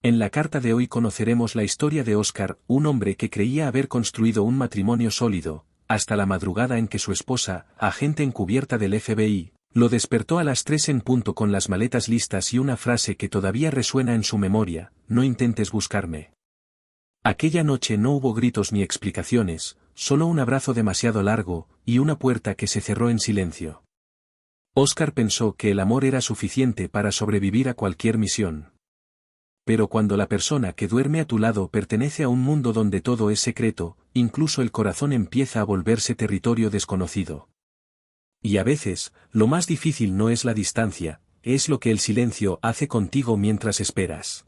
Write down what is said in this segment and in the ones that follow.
En la carta de hoy conoceremos la historia de Óscar, un hombre que creía haber construido un matrimonio sólido, hasta la madrugada en que su esposa, agente encubierta del FBI, lo despertó a las 3 en punto con las maletas listas y una frase que todavía resuena en su memoria: no intentes buscarme. Aquella noche no hubo gritos ni explicaciones, solo un abrazo demasiado largo, y una puerta que se cerró en silencio. Óscar pensó que el amor era suficiente para sobrevivir a cualquier misión. Pero cuando la persona que duerme a tu lado pertenece a un mundo donde todo es secreto, incluso el corazón empieza a volverse territorio desconocido. Y a veces, lo más difícil no es la distancia, es lo que el silencio hace contigo mientras esperas.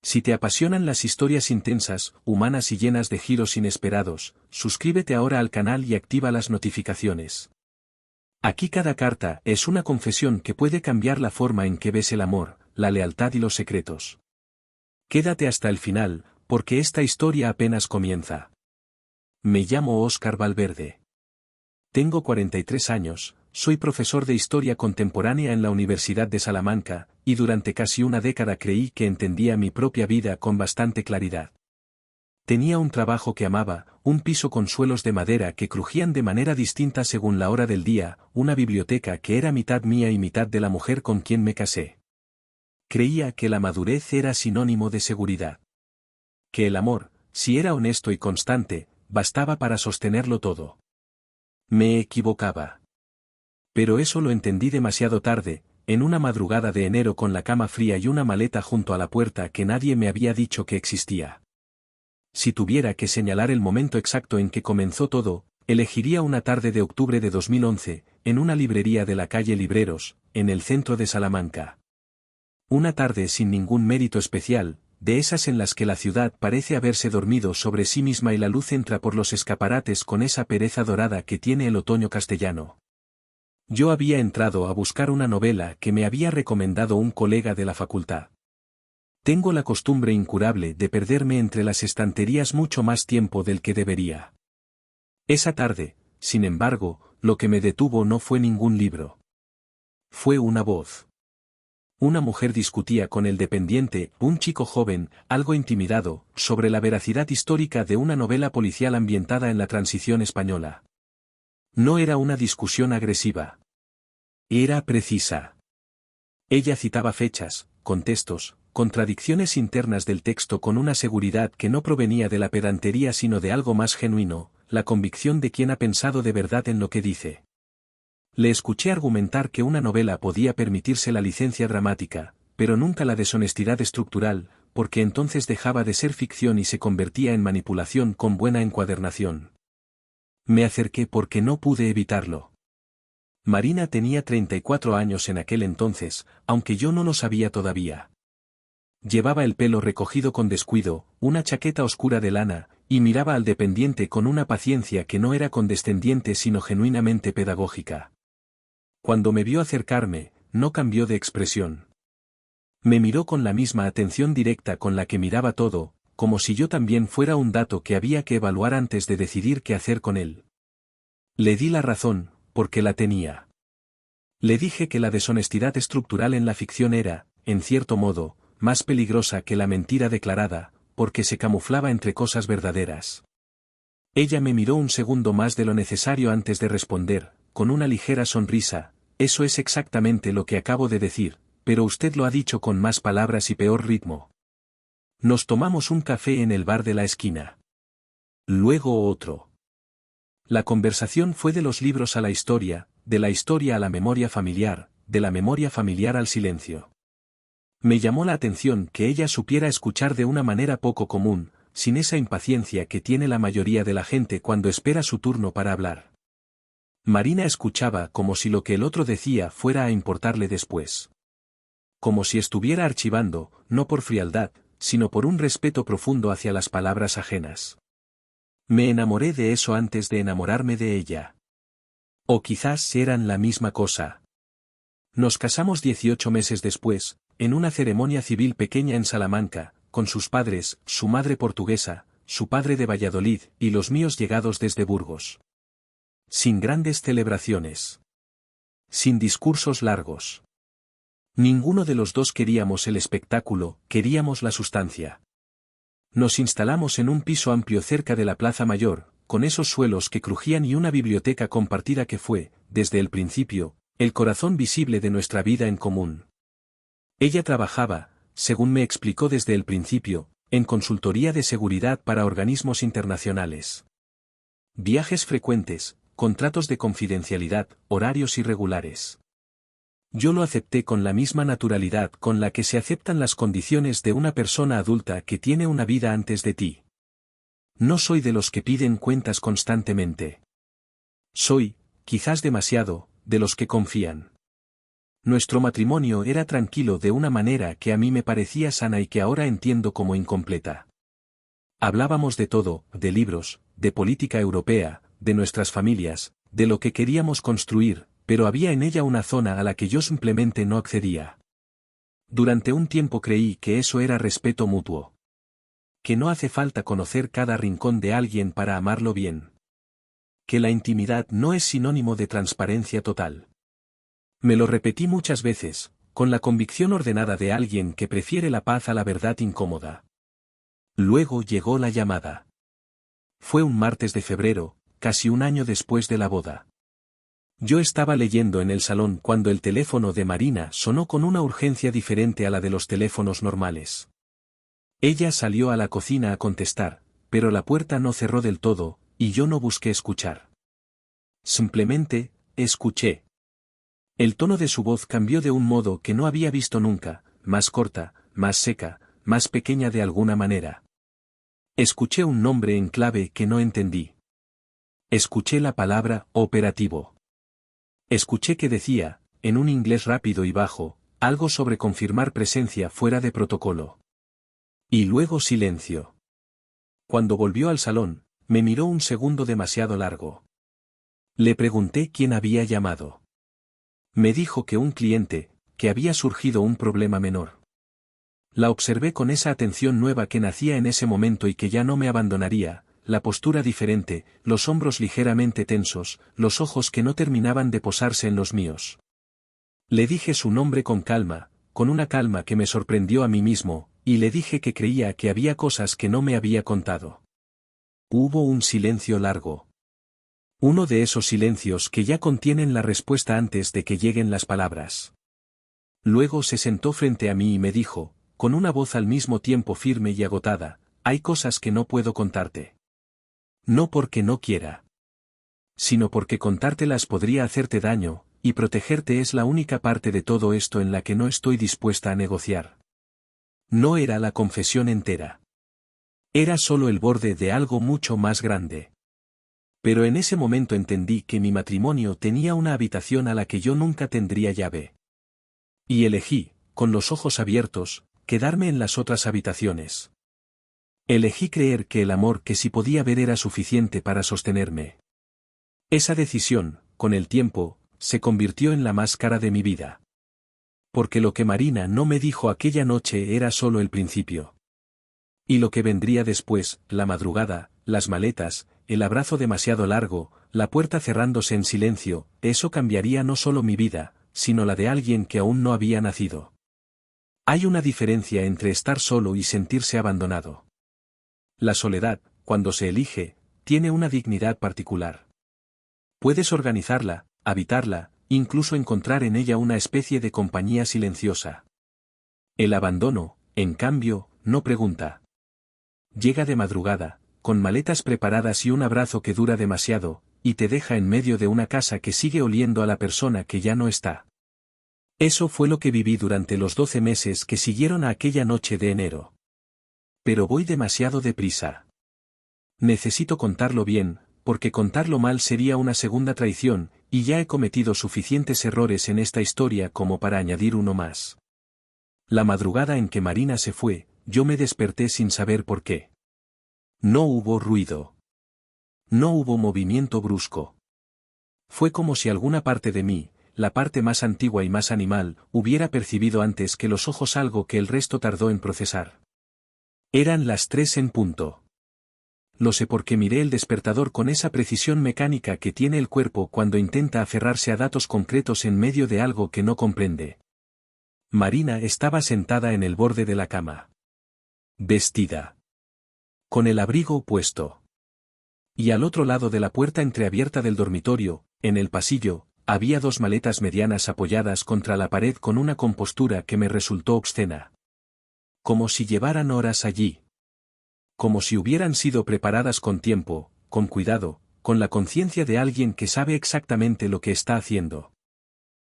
Si te apasionan las historias intensas, humanas y llenas de giros inesperados, suscríbete ahora al canal y activa las notificaciones. Aquí cada carta es una confesión que puede cambiar la forma en que ves el amor, la lealtad y los secretos. Quédate hasta el final, porque esta historia apenas comienza. Me llamo Óscar Valverde. Tengo 43 años, soy profesor de Historia Contemporánea en la Universidad de Salamanca, y durante casi una década creí que entendía mi propia vida con bastante claridad. Tenía un trabajo que amaba, un piso con suelos de madera que crujían de manera distinta según la hora del día, una biblioteca que era mitad mía y mitad de la mujer con quien me casé. Creía que la madurez era sinónimo de seguridad. Que el amor, si era honesto y constante, bastaba para sostenerlo todo. Me equivocaba. Pero eso lo entendí demasiado tarde, en una madrugada de enero con la cama fría y una maleta junto a la puerta que nadie me había dicho que existía. Si tuviera que señalar el momento exacto en que comenzó todo, elegiría una tarde de octubre de 2011, en una librería de la calle Libreros, en el centro de Salamanca. Una tarde sin ningún mérito especial, de esas en las que la ciudad parece haberse dormido sobre sí misma y la luz entra por los escaparates con esa pereza dorada que tiene el otoño castellano. Yo había entrado a buscar una novela que me había recomendado un colega de la facultad. Tengo la costumbre incurable de perderme entre las estanterías mucho más tiempo del que debería. Esa tarde, sin embargo, lo que me detuvo no fue ningún libro. Fue una voz. Una mujer discutía con el dependiente, un chico joven, algo intimidado, sobre la veracidad histórica de una novela policial ambientada en la Transición española. No era una discusión agresiva. Era precisa. Ella citaba fechas, contextos, contradicciones internas del texto con una seguridad que no provenía de la pedantería sino de algo más genuino, la convicción de quien ha pensado de verdad en lo que dice. Le escuché argumentar que una novela podía permitirse la licencia dramática, pero nunca la deshonestidad estructural, porque entonces dejaba de ser ficción y se convertía en manipulación con buena encuadernación. Me acerqué porque no pude evitarlo. Marina tenía 34 años en aquel entonces, aunque yo no lo sabía todavía. Llevaba el pelo recogido con descuido, una chaqueta oscura de lana, y miraba al dependiente con una paciencia que no era condescendiente sino genuinamente pedagógica. Cuando me vio acercarme, no cambió de expresión. Me miró con la misma atención directa con la que miraba todo, como si yo también fuera un dato que había que evaluar antes de decidir qué hacer con él. Le di la razón, porque la tenía. Le dije que la deshonestidad estructural en la ficción era, en cierto modo, más peligrosa que la mentira declarada, porque se camuflaba entre cosas verdaderas. Ella me miró un segundo más de lo necesario antes de responder, con una ligera sonrisa: eso es exactamente lo que acabo de decir, pero usted lo ha dicho con más palabras y peor ritmo. Nos tomamos un café en el bar de la esquina. Luego otro. La conversación fue de los libros a la historia, de la historia a la memoria familiar, de la memoria familiar al silencio. Me llamó la atención que ella supiera escuchar de una manera poco común, sin esa impaciencia que tiene la mayoría de la gente cuando espera su turno para hablar. Marina escuchaba como si lo que el otro decía fuera a importarle después. Como si estuviera archivando, no por frialdad, sino por un respeto profundo hacia las palabras ajenas. Me enamoré de eso antes de enamorarme de ella. O quizás eran la misma cosa. Nos casamos 18 meses después, en una ceremonia civil pequeña en Salamanca, con sus padres, su madre portuguesa, su padre de Valladolid, y los míos llegados desde Burgos. Sin grandes celebraciones. Sin discursos largos. Ninguno de los dos queríamos el espectáculo, queríamos la sustancia. Nos instalamos en un piso amplio cerca de la Plaza Mayor, con esos suelos que crujían y una biblioteca compartida que fue, desde el principio, el corazón visible de nuestra vida en común. Ella trabajaba, según me explicó desde el principio, en consultoría de seguridad para organismos internacionales. Viajes frecuentes, contratos de confidencialidad, horarios irregulares. Yo lo acepté con la misma naturalidad con la que se aceptan las condiciones de una persona adulta que tiene una vida antes de ti. No soy de los que piden cuentas constantemente. Soy, quizás demasiado, de los que confían. Nuestro matrimonio era tranquilo de una manera que a mí me parecía sana y que ahora entiendo como incompleta. Hablábamos de todo, de libros, de política europea, de nuestras familias, de lo que queríamos construir, pero había en ella una zona a la que yo simplemente no accedía. Durante un tiempo creí que eso era respeto mutuo. Que no hace falta conocer cada rincón de alguien para amarlo bien. Que la intimidad no es sinónimo de transparencia total. Me lo repetí muchas veces, con la convicción ordenada de alguien que prefiere la paz a la verdad incómoda. Luego llegó la llamada. Fue un martes de febrero, casi un año después de la boda. Yo estaba leyendo en el salón cuando el teléfono de Marina sonó con una urgencia diferente a la de los teléfonos normales. Ella salió a la cocina a contestar, pero la puerta no cerró del todo, y yo no busqué escuchar. Simplemente, escuché. El tono de su voz cambió de un modo que no había visto nunca, más corta, más seca, más pequeña de alguna manera. Escuché un nombre en clave que no entendí. Escuché la palabra operativo. Escuché que decía, en un inglés rápido y bajo, algo sobre confirmar presencia fuera de protocolo. Y luego silencio. Cuando volvió al salón, me miró un segundo demasiado largo. Le pregunté quién había llamado. Me dijo que un cliente, que había surgido un problema menor. La observé con esa atención nueva que nacía en ese momento y que ya no me abandonaría, la postura diferente, los hombros ligeramente tensos, los ojos que no terminaban de posarse en los míos. Le dije su nombre con calma, con una calma que me sorprendió a mí mismo, y le dije que creía que había cosas que no me había contado. Hubo un silencio largo. Uno de esos silencios que ya contienen la respuesta antes de que lleguen las palabras. Luego se sentó frente a mí y me dijo, con una voz al mismo tiempo firme y agotada, hay cosas que no puedo contarte. No porque no quiera. Sino porque contártelas podría hacerte daño, y protegerte es la única parte de todo esto en la que no estoy dispuesta a negociar. No era la confesión entera. Era solo el borde de algo mucho más grande. Pero en ese momento entendí que mi matrimonio tenía una habitación a la que yo nunca tendría llave. Y elegí, con los ojos abiertos, quedarme en las otras habitaciones. Elegí creer que el amor que sí podía ver era suficiente para sostenerme. Esa decisión, con el tiempo, se convirtió en la más cara de mi vida. Porque lo que Marina no me dijo aquella noche era solo el principio. Y lo que vendría después, la madrugada, las maletas, el abrazo demasiado largo, la puerta cerrándose en silencio, eso cambiaría no solo mi vida, sino la de alguien que aún no había nacido. Hay una diferencia entre estar solo y sentirse abandonado. La soledad, cuando se elige, tiene una dignidad particular. Puedes organizarla, habitarla, incluso encontrar en ella una especie de compañía silenciosa. El abandono, en cambio, no pregunta. Llega de madrugada, con maletas preparadas y un abrazo que dura demasiado, y te deja en medio de una casa que sigue oliendo a la persona que ya no está. Eso fue lo que viví durante los 12 meses que siguieron a aquella noche de enero. Pero voy demasiado deprisa. Necesito contarlo bien, porque contarlo mal sería una segunda traición, y ya he cometido suficientes errores en esta historia como para añadir uno más. La madrugada en que Marina se fue, yo me desperté sin saber por qué. No hubo ruido. No hubo movimiento brusco. Fue como si alguna parte de mí, la parte más antigua y más animal, hubiera percibido antes que los ojos algo que el resto tardó en procesar. Eran las 3 en punto. Lo sé porque miré el despertador con esa precisión mecánica que tiene el cuerpo cuando intenta aferrarse a datos concretos en medio de algo que no comprende. Marina estaba sentada en el borde de la cama. Vestida. Con el abrigo puesto. Y al otro lado de la puerta entreabierta del dormitorio, en el pasillo, había dos maletas medianas apoyadas contra la pared con una compostura que me resultó obscena. Como si llevaran horas allí. Como si hubieran sido preparadas con tiempo, con cuidado, con la conciencia de alguien que sabe exactamente lo que está haciendo.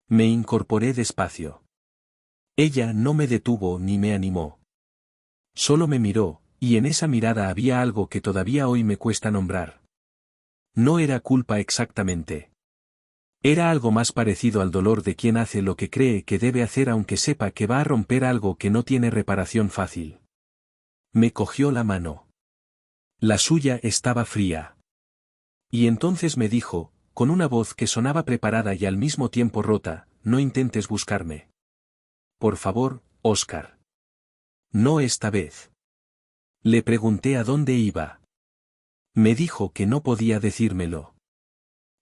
Me incorporé despacio. Ella no me detuvo ni me animó. Solo me miró, y en esa mirada había algo que todavía hoy me cuesta nombrar. No era culpa exactamente. Era algo más parecido al dolor de quien hace lo que cree que debe hacer aunque sepa que va a romper algo que no tiene reparación fácil. Me cogió la mano. La suya estaba fría. Y entonces me dijo, con una voz que sonaba preparada y al mismo tiempo rota, no intentes buscarme. Por favor, Óscar. No esta vez. Le pregunté a dónde iba. Me dijo que no podía decírmelo.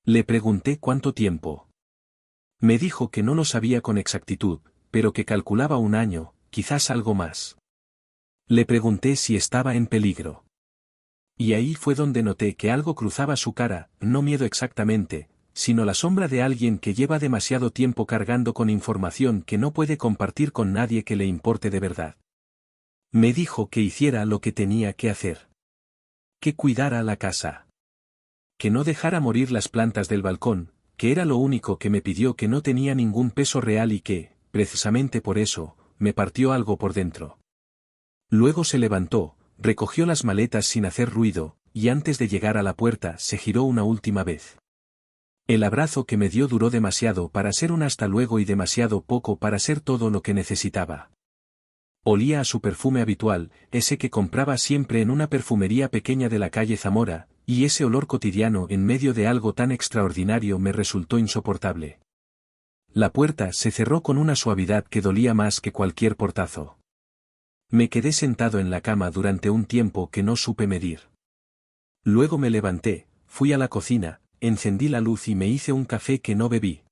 Le pregunté cuánto tiempo. Me dijo que no lo sabía con exactitud, pero que calculaba un año, quizás algo más. Le pregunté si estaba en peligro. Y ahí fue donde noté que algo cruzaba su cara, no miedo exactamente, sino la sombra de alguien que lleva demasiado tiempo cargando con información que no puede compartir con nadie que le importe de verdad. Me dijo que hiciera lo que tenía que hacer. Que cuidara la casa. Que no dejara morir las plantas del balcón, que era lo único que me pidió, que no tenía ningún peso real y que, precisamente por eso, me partió algo por dentro. Luego se levantó, recogió las maletas sin hacer ruido, y antes de llegar a la puerta se giró una última vez. El abrazo que me dio duró demasiado para ser un hasta luego y demasiado poco para ser todo lo que necesitaba. Olía a su perfume habitual, ese que compraba siempre en una perfumería pequeña de la calle Zamora, y ese olor cotidiano en medio de algo tan extraordinario me resultó insoportable. La puerta se cerró con una suavidad que dolía más que cualquier portazo. Me quedé sentado en la cama durante un tiempo que no supe medir. Luego me levanté, fui a la cocina, encendí la luz y me hice un café que no bebí.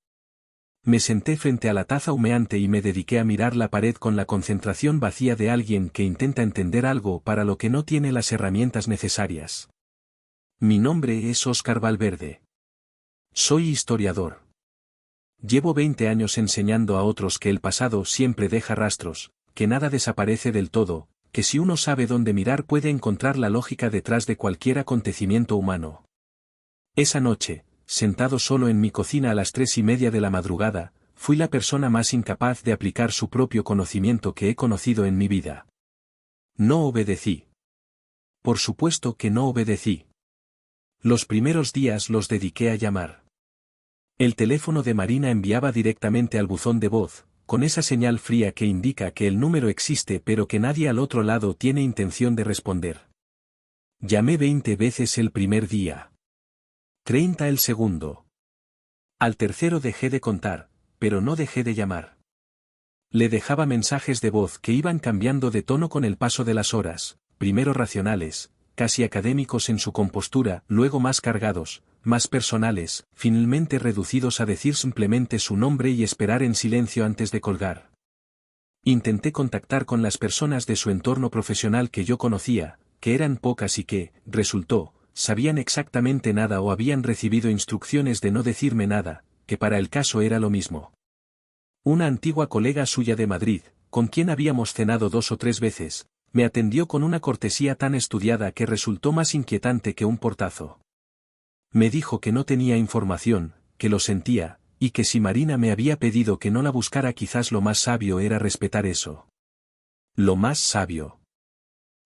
Me senté frente a la taza humeante y me dediqué a mirar la pared con la concentración vacía de alguien que intenta entender algo para lo que no tiene las herramientas necesarias. Mi nombre es Óscar Valverde. Soy historiador. Llevo 20 años enseñando a otros que el pasado siempre deja rastros, que nada desaparece del todo, que si uno sabe dónde mirar puede encontrar la lógica detrás de cualquier acontecimiento humano. Esa noche, sentado solo en mi cocina a las 3:30 de la madrugada, fui la persona más incapaz de aplicar su propio conocimiento que he conocido en mi vida. No obedecí. Por supuesto que no obedecí. Los primeros días los dediqué a llamar. El teléfono de Marina enviaba directamente al buzón de voz, con esa señal fría que indica que el número existe pero que nadie al otro lado tiene intención de responder. Llamé 20 veces el primer día. 30 el segundo. Al tercero dejé de contar, pero no dejé de llamar. Le dejaba mensajes de voz que iban cambiando de tono con el paso de las horas, primero racionales, casi académicos en su compostura, luego más cargados, más personales, finalmente reducidos a decir simplemente su nombre y esperar en silencio antes de colgar. Intenté contactar con las personas de su entorno profesional que yo conocía, que eran pocas y que, resultó, sabían exactamente nada o habían recibido instrucciones de no decirme nada, que para el caso era lo mismo. Una antigua colega suya de Madrid, con quien habíamos cenado 2 o 3 veces, me atendió con una cortesía tan estudiada que resultó más inquietante que un portazo. Me dijo que no tenía información, que lo sentía, y que si Marina me había pedido que no la buscara quizás lo más sabio era respetar eso. Lo más sabio.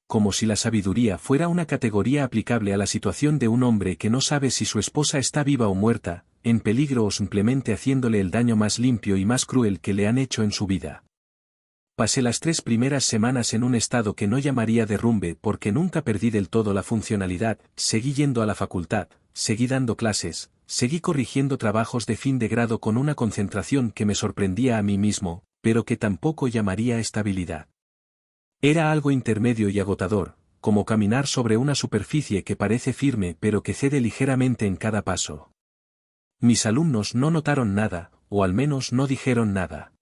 Como si la sabiduría fuera una categoría aplicable a la situación de un hombre que no sabe si su esposa está viva o muerta, en peligro o simplemente haciéndole el daño más limpio y más cruel que le han hecho en su vida. Pasé las 3 primeras semanas en un estado que no llamaría derrumbe porque nunca perdí del todo la funcionalidad, seguí yendo a la facultad, seguí dando clases, seguí corrigiendo trabajos de fin de grado con una concentración que me sorprendía a mí mismo, pero que tampoco llamaría estabilidad. Era algo intermedio y agotador, como caminar sobre una superficie que parece firme pero que cede ligeramente en cada paso. Mis alumnos no notaron nada, o al menos no dijeron nada.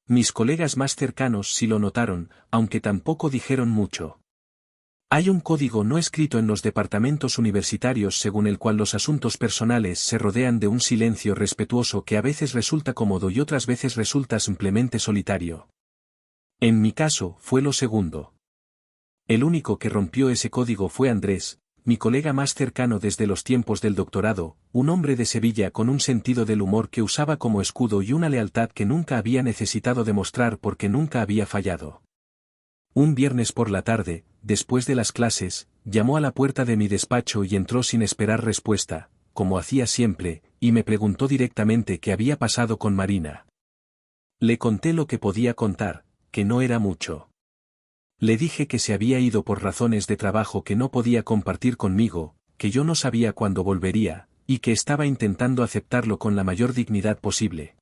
Mis colegas más cercanos sí lo notaron, aunque tampoco dijeron mucho. Hay un código no escrito en los departamentos universitarios según el cual los asuntos personales se rodean de un silencio respetuoso que a veces resulta cómodo y otras veces resulta simplemente solitario. En mi caso, fue lo segundo. El único que rompió ese código fue Andrés, mi colega más cercano desde los tiempos del doctorado, un hombre de Sevilla con un sentido del humor que usaba como escudo y una lealtad que nunca había necesitado demostrar porque nunca había fallado. Un viernes por la tarde, después de las clases, llamó a la puerta de mi despacho y entró sin esperar respuesta, como hacía siempre, y me preguntó directamente qué había pasado con Marina. Le conté lo que podía contar, que no era mucho. Le dije que se había ido por razones de trabajo que no podía compartir conmigo, que yo no sabía cuándo volvería, y que estaba intentando aceptarlo con la mayor dignidad posible.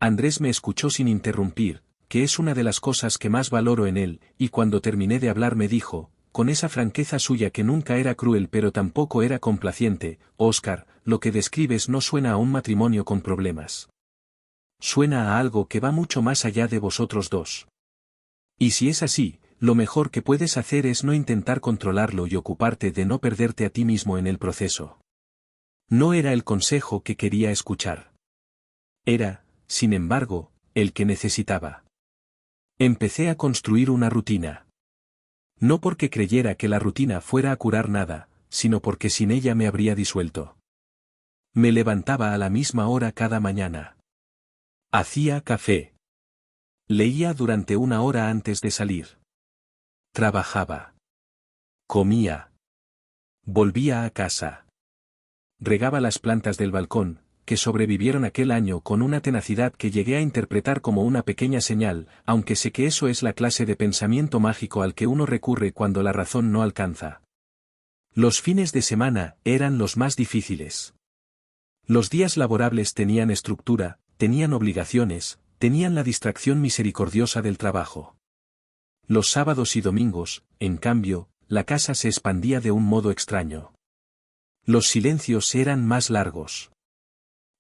Andrés me escuchó sin interrumpir, que es una de las cosas que más valoro en él, y cuando terminé de hablar me dijo, con esa franqueza suya que nunca era cruel pero tampoco era complaciente, Óscar, lo que describes no suena a un matrimonio con problemas. Suena a algo que va mucho más allá de vosotros dos. Y si es así, lo mejor que puedes hacer es no intentar controlarlo y ocuparte de no perderte a ti mismo en el proceso. No era el consejo que quería escuchar. Era, sin embargo, el que necesitaba. Empecé a construir una rutina. No porque creyera que la rutina fuera a curar nada, sino porque sin ella me habría disuelto. Me levantaba a la misma hora cada mañana. Hacía café. Leía durante una hora antes de salir. Trabajaba. Comía. Volvía a casa. Regaba las plantas del balcón, que sobrevivieron aquel año con una tenacidad que llegué a interpretar como una pequeña señal, aunque sé que eso es la clase de pensamiento mágico al que uno recurre cuando la razón no alcanza. Los fines de semana eran los más difíciles. Los días laborables tenían estructura, tenían obligaciones, tenían la distracción misericordiosa del trabajo. Los sábados y domingos, en cambio, la casa se expandía de un modo extraño. Los silencios eran más largos.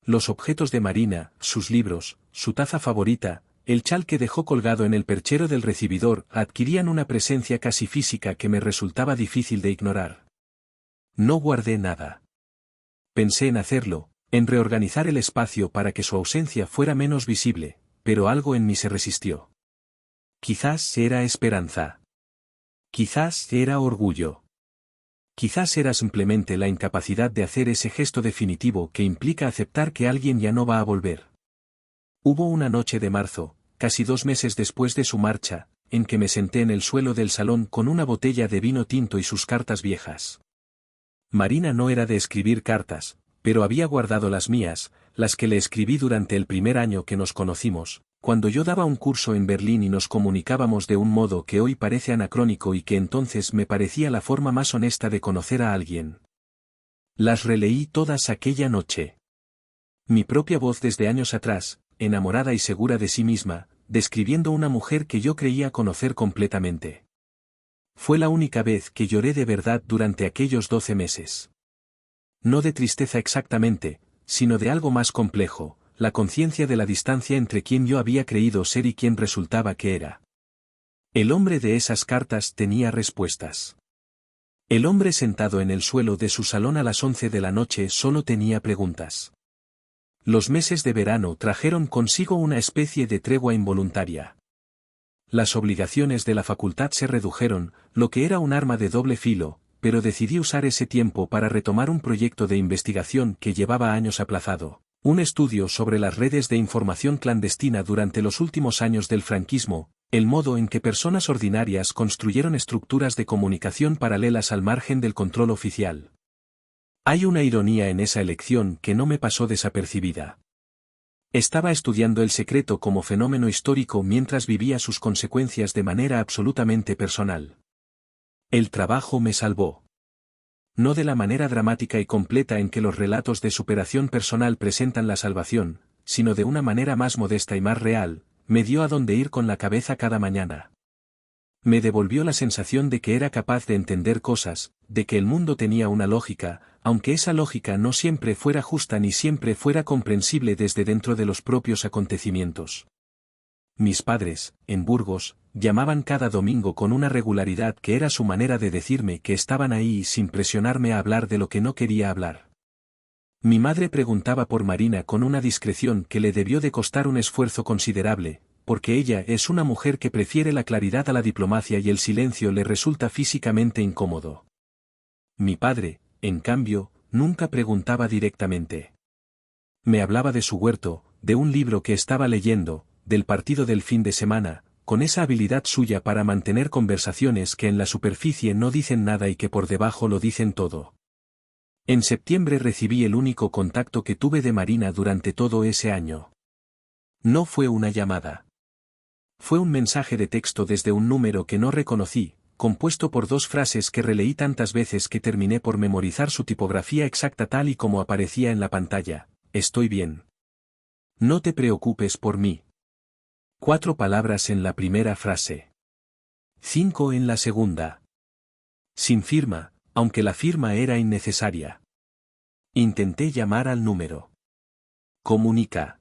Los objetos de Marina, sus libros, su taza favorita, el chal que dejó colgado en el perchero del recibidor, adquirían una presencia casi física que me resultaba difícil de ignorar. No guardé nada. Pensé en hacerlo, en reorganizar el espacio para que su ausencia fuera menos visible, pero algo en mí se resistió. Quizás era esperanza. Quizás era orgullo. Quizás era simplemente la incapacidad de hacer ese gesto definitivo que implica aceptar que alguien ya no va a volver. Hubo una noche de marzo, casi 2 meses después de su marcha, en que me senté en el suelo del salón con una botella de vino tinto y sus cartas viejas. Marina no era de escribir cartas, pero había guardado las mías, las que le escribí durante el primer año que nos conocimos, cuando yo daba un curso en Berlín y nos comunicábamos de un modo que hoy parece anacrónico y que entonces me parecía la forma más honesta de conocer a alguien. Las releí todas aquella noche. Mi propia voz desde años atrás, enamorada y segura de sí misma, describiendo una mujer que yo creía conocer completamente. Fue la única vez que lloré de verdad durante aquellos 12 meses. No de tristeza exactamente, sino de algo más complejo, la conciencia de la distancia entre quien yo había creído ser y quien resultaba que era. El hombre de esas cartas tenía respuestas. El hombre sentado en el suelo de su salón a las 11 de la noche solo tenía preguntas. Los meses de verano trajeron consigo una especie de tregua involuntaria. Las obligaciones de la facultad se redujeron, lo que era un arma de doble filo, pero decidí usar ese tiempo para retomar un proyecto de investigación que llevaba años aplazado. Un estudio sobre las redes de información clandestina durante los últimos años del franquismo, el modo en que personas ordinarias construyeron estructuras de comunicación paralelas al margen del control oficial. Hay una ironía en esa elección que no me pasó desapercibida. Estaba estudiando el secreto como fenómeno histórico mientras vivía sus consecuencias de manera absolutamente personal. El trabajo me salvó. No de la manera dramática y completa en que los relatos de superación personal presentan la salvación, sino de una manera más modesta y más real, me dio a dónde ir con la cabeza cada mañana. Me devolvió la sensación de que era capaz de entender cosas, de que el mundo tenía una lógica, aunque esa lógica no siempre fuera justa ni siempre fuera comprensible desde dentro de los propios acontecimientos. Mis padres, en Burgos, llamaban cada domingo con una regularidad que era su manera de decirme que estaban ahí sin presionarme a hablar de lo que no quería hablar. Mi madre preguntaba por Marina con una discreción que le debió de costar un esfuerzo considerable, porque ella es una mujer que prefiere la claridad a la diplomacia y el silencio le resulta físicamente incómodo. Mi padre, en cambio, nunca preguntaba directamente. Me hablaba de su huerto, de un libro que estaba leyendo, del partido del fin de semana, con esa habilidad suya para mantener conversaciones que en la superficie no dicen nada y que por debajo lo dicen todo. En septiembre recibí el único contacto que tuve de Marina durante todo ese año. No fue una llamada. Fue un mensaje de texto desde un número que no reconocí, compuesto por 2 frases que releí tantas veces que terminé por memorizar su tipografía exacta tal y como aparecía en la pantalla: estoy bien. No te preocupes por mí. 4 palabras en la primera frase. 5 en la segunda. Sin firma, aunque la firma era innecesaria. Intenté llamar al número. Comunica.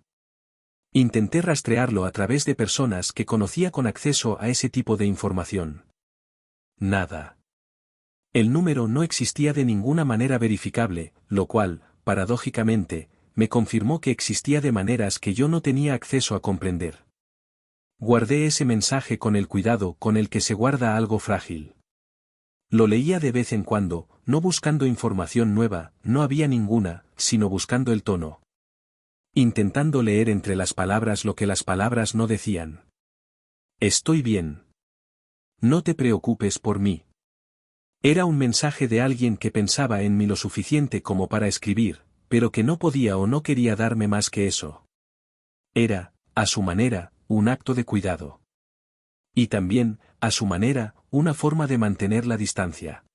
Intenté rastrearlo a través de personas que conocía con acceso a ese tipo de información. Nada. El número no existía de ninguna manera verificable, lo cual, paradójicamente, me confirmó que existía de maneras que yo no tenía acceso a comprender. Guardé ese mensaje con el cuidado con el que se guarda algo frágil. Lo leía de vez en cuando, no buscando información nueva, no había ninguna, sino buscando el tono. Intentando leer entre las palabras lo que las palabras no decían. Estoy bien. No te preocupes por mí. Era un mensaje de alguien que pensaba en mí lo suficiente como para escribir, pero que no podía o no quería darme más que eso. Era, a su manera, un acto de cuidado. Y también, a su manera, una forma de mantener la distancia.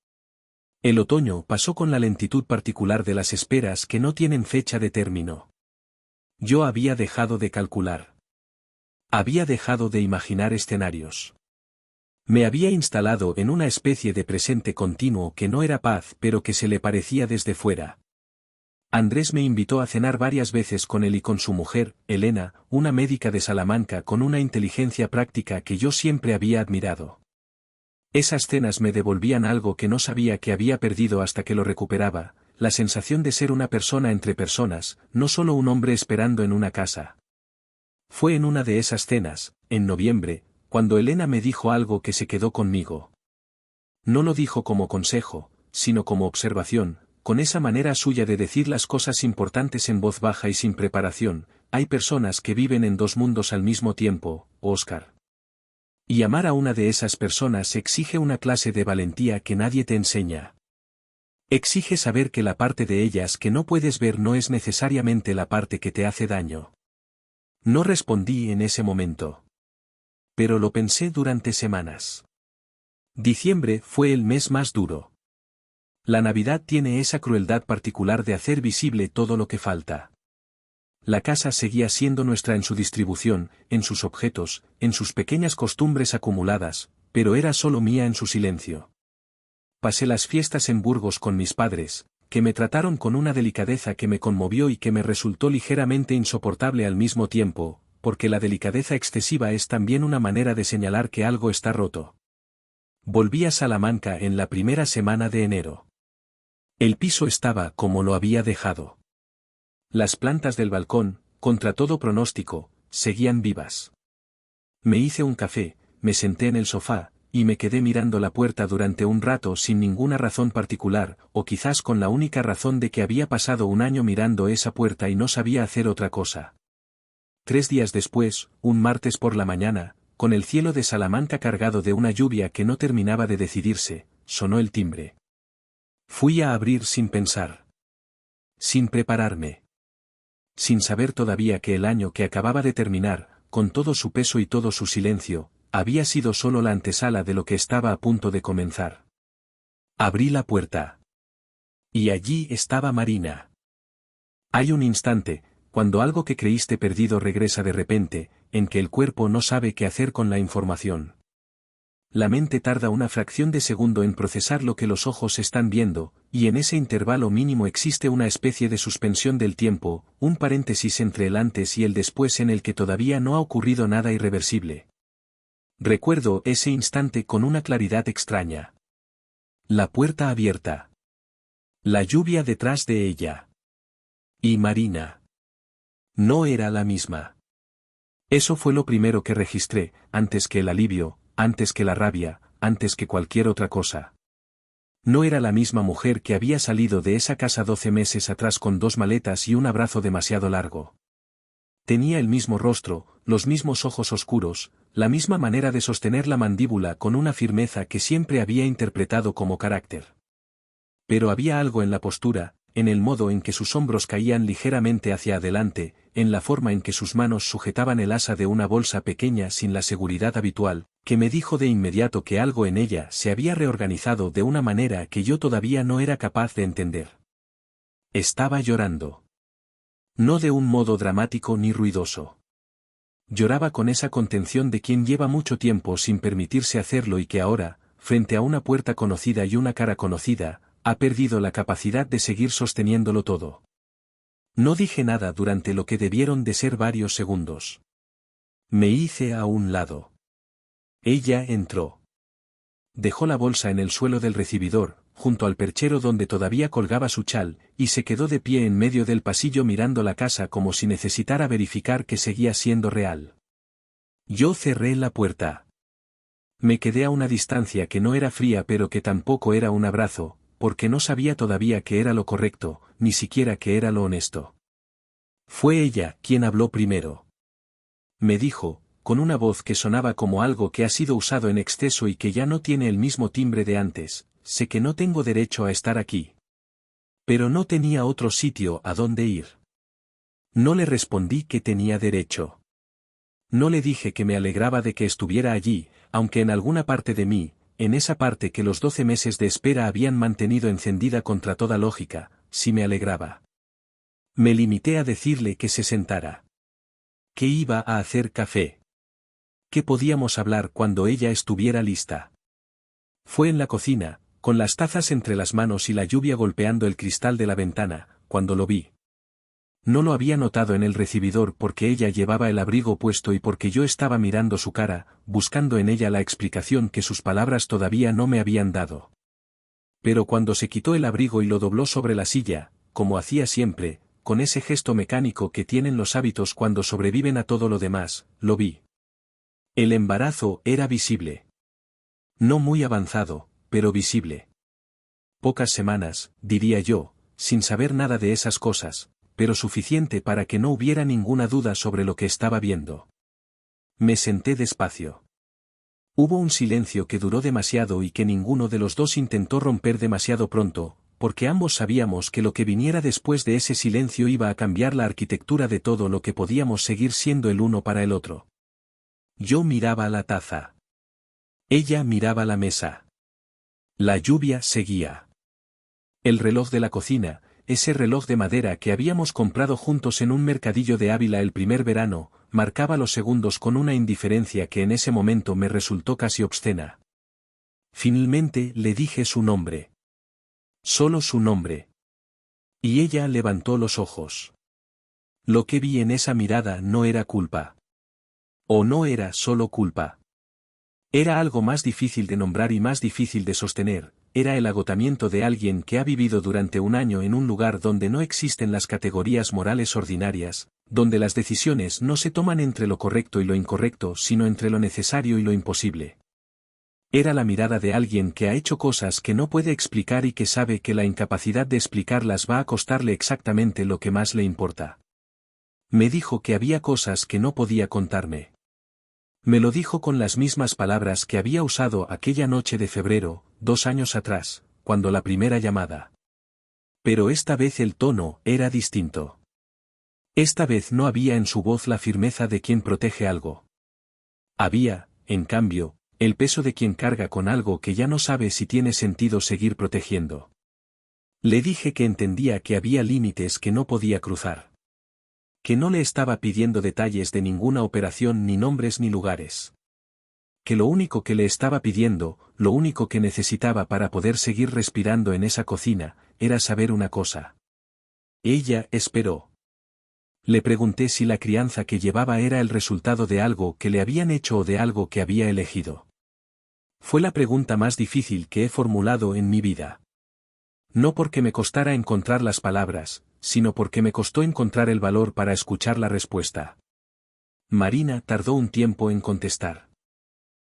El otoño pasó con la lentitud particular de las esperas que no tienen fecha de término. Yo había dejado de calcular. Había dejado de imaginar escenarios. Me había instalado en una especie de presente continuo que no era paz pero que se le parecía desde fuera. Andrés me invitó a cenar varias veces con él y con su mujer, Elena, una médica de Salamanca con una inteligencia práctica que yo siempre había admirado. Esas cenas me devolvían algo que no sabía que había perdido hasta que lo recuperaba, la sensación de ser una persona entre personas, no solo un hombre esperando en una casa. Fue en una de esas cenas, en noviembre, cuando Elena me dijo algo que se quedó conmigo. No lo dijo como consejo, sino como observación, con esa manera suya de decir las cosas importantes en voz baja y sin preparación: hay personas que viven en 2 mundos al mismo tiempo, Óscar. Y amar a una de esas personas exige una clase de valentía que nadie te enseña. Exige saber que la parte de ellas que no puedes ver no es necesariamente la parte que te hace daño. No respondí en ese momento. Pero lo pensé durante semanas. Diciembre fue el mes más duro. La Navidad tiene esa crueldad particular de hacer visible todo lo que falta. La casa seguía siendo nuestra en su distribución, en sus objetos, en sus pequeñas costumbres acumuladas, pero era solo mía en su silencio. Pasé las fiestas en Burgos con mis padres, que me trataron con una delicadeza que me conmovió y que me resultó ligeramente insoportable al mismo tiempo, porque la delicadeza excesiva es también una manera de señalar que algo está roto. Volví a Salamanca en la primera semana de enero. El piso estaba como lo había dejado. Las plantas del balcón, contra todo pronóstico, seguían vivas. Me hice un café, me senté en el sofá, y me quedé mirando la puerta durante un rato sin ninguna razón particular, o quizás con la única razón de que había pasado un año mirando esa puerta y no sabía hacer otra cosa. 3 días después, un martes por la mañana, con el cielo de Salamanca cargado de una lluvia que no terminaba de decidirse, sonó el timbre. Fui a abrir sin pensar. Sin prepararme. Sin saber todavía que el año que acababa de terminar, con todo su peso y todo su silencio, había sido solo la antesala de lo que estaba a punto de comenzar. Abrí la puerta. Y allí estaba Marina. Hay un instante, cuando algo que creíste perdido regresa de repente, en que el cuerpo no sabe qué hacer con la información. La mente tarda una fracción de segundo en procesar lo que los ojos están viendo, y en ese intervalo mínimo existe una especie de suspensión del tiempo, un paréntesis entre el antes y el después en el que todavía no ha ocurrido nada irreversible. Recuerdo ese instante con una claridad extraña. La puerta abierta. La lluvia detrás de ella. Y Marina. No era la misma. Eso fue lo primero que registré, antes que el alivio, antes que la rabia, antes que cualquier otra cosa. No era la misma mujer que había salido de esa casa 12 meses atrás con 2 maletas y un abrazo demasiado largo. Tenía el mismo rostro, los mismos ojos oscuros, la misma manera de sostener la mandíbula con una firmeza que siempre había interpretado como carácter. Pero había algo en la postura, en el modo en que sus hombros caían ligeramente hacia adelante, en la forma en que sus manos sujetaban el asa de una bolsa pequeña sin la seguridad habitual, que me dijo de inmediato que algo en ella se había reorganizado de una manera que yo todavía no era capaz de entender. Estaba llorando. No de un modo dramático ni ruidoso. Lloraba con esa contención de quien lleva mucho tiempo sin permitirse hacerlo y que ahora, frente a una puerta conocida y una cara conocida, ha perdido la capacidad de seguir sosteniéndolo todo. No dije nada durante lo que debieron de ser varios segundos. Me hice a un lado. Ella entró. Dejó la bolsa en el suelo del recibidor, junto al perchero donde todavía colgaba su chal, y se quedó de pie en medio del pasillo mirando la casa como si necesitara verificar que seguía siendo real. Yo cerré la puerta. Me quedé a una distancia que no era fría pero que tampoco era un abrazo, porque no sabía todavía qué era lo correcto, ni siquiera qué era lo honesto. Fue ella quien habló primero. Me dijo, con una voz que sonaba como algo que ha sido usado en exceso y que ya no tiene el mismo timbre de antes, sé que no tengo derecho a estar aquí. Pero no tenía otro sitio a donde ir. No le respondí que tenía derecho. No le dije que me alegraba de que estuviera allí, aunque en alguna parte de mí, en esa parte que los 12 meses de espera habían mantenido encendida contra toda lógica, sí me alegraba. Me limité a decirle que se sentara. Que iba a hacer café. Que podíamos hablar cuando ella estuviera lista. Fue en la cocina, con las tazas entre las manos y la lluvia golpeando el cristal de la ventana, cuando lo vi. No lo había notado en el recibidor porque ella llevaba el abrigo puesto y porque yo estaba mirando su cara, buscando en ella la explicación que sus palabras todavía no me habían dado. Pero cuando se quitó el abrigo y lo dobló sobre la silla, como hacía siempre, con ese gesto mecánico que tienen los hábitos cuando sobreviven a todo lo demás, lo vi. El embarazo era visible. No muy avanzado, pero visible. Pocas semanas, diría yo, sin saber nada de esas cosas, pero suficiente para que no hubiera ninguna duda sobre lo que estaba viendo. Me senté despacio. Hubo un silencio que duró demasiado y que ninguno de los dos intentó romper demasiado pronto, porque ambos sabíamos que lo que viniera después de ese silencio iba a cambiar la arquitectura de todo lo que podíamos seguir siendo el uno para el otro. Yo miraba la taza. Ella miraba la mesa. La lluvia seguía. El reloj de la cocina, ese reloj de madera que habíamos comprado juntos en un mercadillo de Ávila el primer verano, marcaba los segundos con una indiferencia que en ese momento me resultó casi obscena. Finalmente le dije su nombre. Solo su nombre. Y ella levantó los ojos. Lo que vi en esa mirada no era culpa. O no era solo culpa. Era algo más difícil de nombrar y más difícil de sostener, era el agotamiento de alguien que ha vivido durante un año en un lugar donde no existen las categorías morales ordinarias, donde las decisiones no se toman entre lo correcto y lo incorrecto sino entre lo necesario y lo imposible. Era la mirada de alguien que ha hecho cosas que no puede explicar y que sabe que la incapacidad de explicarlas va a costarle exactamente lo que más le importa. Me dijo que había cosas que no podía contarme. Me lo dijo con las mismas palabras que había usado aquella noche de febrero, 2 años atrás, cuando la primera llamada. Pero esta vez el tono era distinto. Esta vez no había en su voz la firmeza de quien protege algo. Había, en cambio, el peso de quien carga con algo que ya no sabe si tiene sentido seguir protegiendo. Le dije que entendía que había límites que no podía cruzar. Que no le estaba pidiendo detalles de ninguna operación ni nombres ni lugares. Que lo único que le estaba pidiendo, lo único que necesitaba para poder seguir respirando en esa cocina, era saber una cosa. Ella esperó. Le pregunté si la crianza que llevaba era el resultado de algo que le habían hecho o de algo que había elegido. Fue la pregunta más difícil que he formulado en mi vida. No porque me costara encontrar las palabras, sino porque me costó encontrar el valor para escuchar la respuesta. Marina tardó un tiempo en contestar.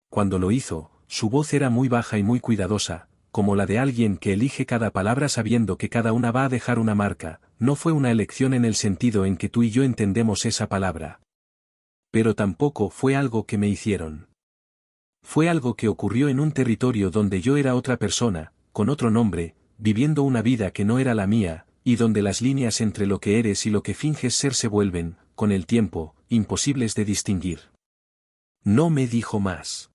Cuando lo hizo, su voz era muy baja y muy cuidadosa, como la de alguien que elige cada palabra sabiendo que cada una va a dejar una marca. No fue una elección en el sentido en que tú y yo entendemos esa palabra. Pero tampoco fue algo que me hicieron. Fue algo que ocurrió en un territorio donde yo era otra persona, con otro nombre, viviendo una vida que no era la mía, y donde las líneas entre lo que eres y lo que finges ser se vuelven, con el tiempo, imposibles de distinguir. No me dijo más.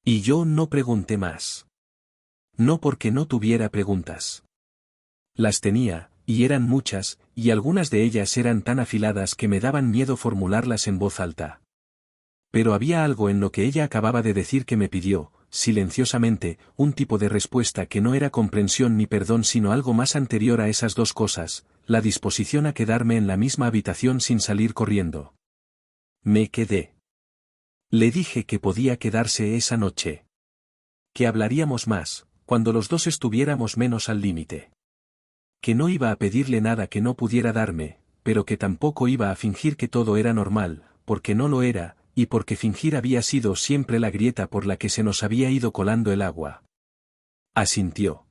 Y yo no pregunté más. No porque no tuviera preguntas. Las tenía, y eran muchas, y algunas de ellas eran tan afiladas que me daban miedo formularlas en voz alta. Pero había algo en lo que ella acababa de decir que me pidió, silenciosamente, un tipo de respuesta que no era comprensión ni perdón sino algo más anterior a esas dos cosas, la disposición a quedarme en la misma habitación sin salir corriendo. Me quedé. Le dije que podía quedarse esa noche. Que hablaríamos más, cuando los dos estuviéramos menos al límite. Que no iba a pedirle nada que no pudiera darme, pero que tampoco iba a fingir que todo era normal, porque no lo era, y porque fingir había sido siempre la grieta por la que se nos había ido colando el agua. Asintió.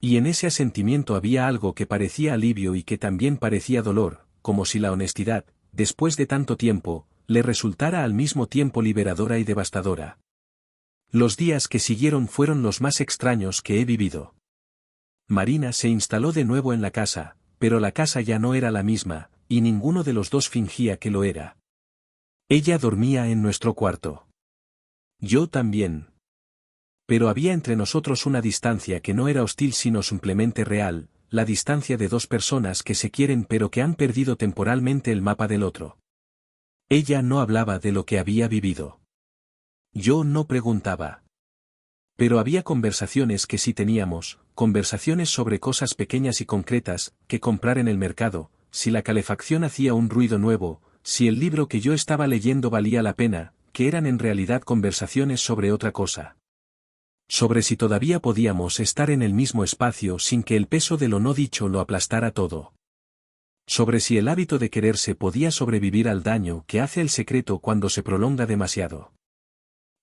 Y en ese asentimiento había algo que parecía alivio y que también parecía dolor, como si la honestidad, después de tanto tiempo, le resultara al mismo tiempo liberadora y devastadora. Los días que siguieron fueron los más extraños que he vivido. Marina se instaló de nuevo en la casa, pero la casa ya no era la misma, y ninguno de los dos fingía que lo era. Ella dormía en nuestro cuarto. Yo también. Pero había entre nosotros una distancia que no era hostil sino simplemente real, la distancia de dos personas que se quieren pero que han perdido temporalmente el mapa del otro. Ella no hablaba de lo que había vivido. Yo no preguntaba. Pero había conversaciones que sí teníamos, conversaciones sobre cosas pequeñas y concretas, que comprar en el mercado, si la calefacción hacía un ruido nuevo, si el libro que yo estaba leyendo valía la pena, que eran en realidad conversaciones sobre otra cosa. Sobre si todavía podíamos estar en el mismo espacio sin que el peso de lo no dicho lo aplastara todo. Sobre si el hábito de quererse podía sobrevivir al daño que hace el secreto cuando se prolonga demasiado.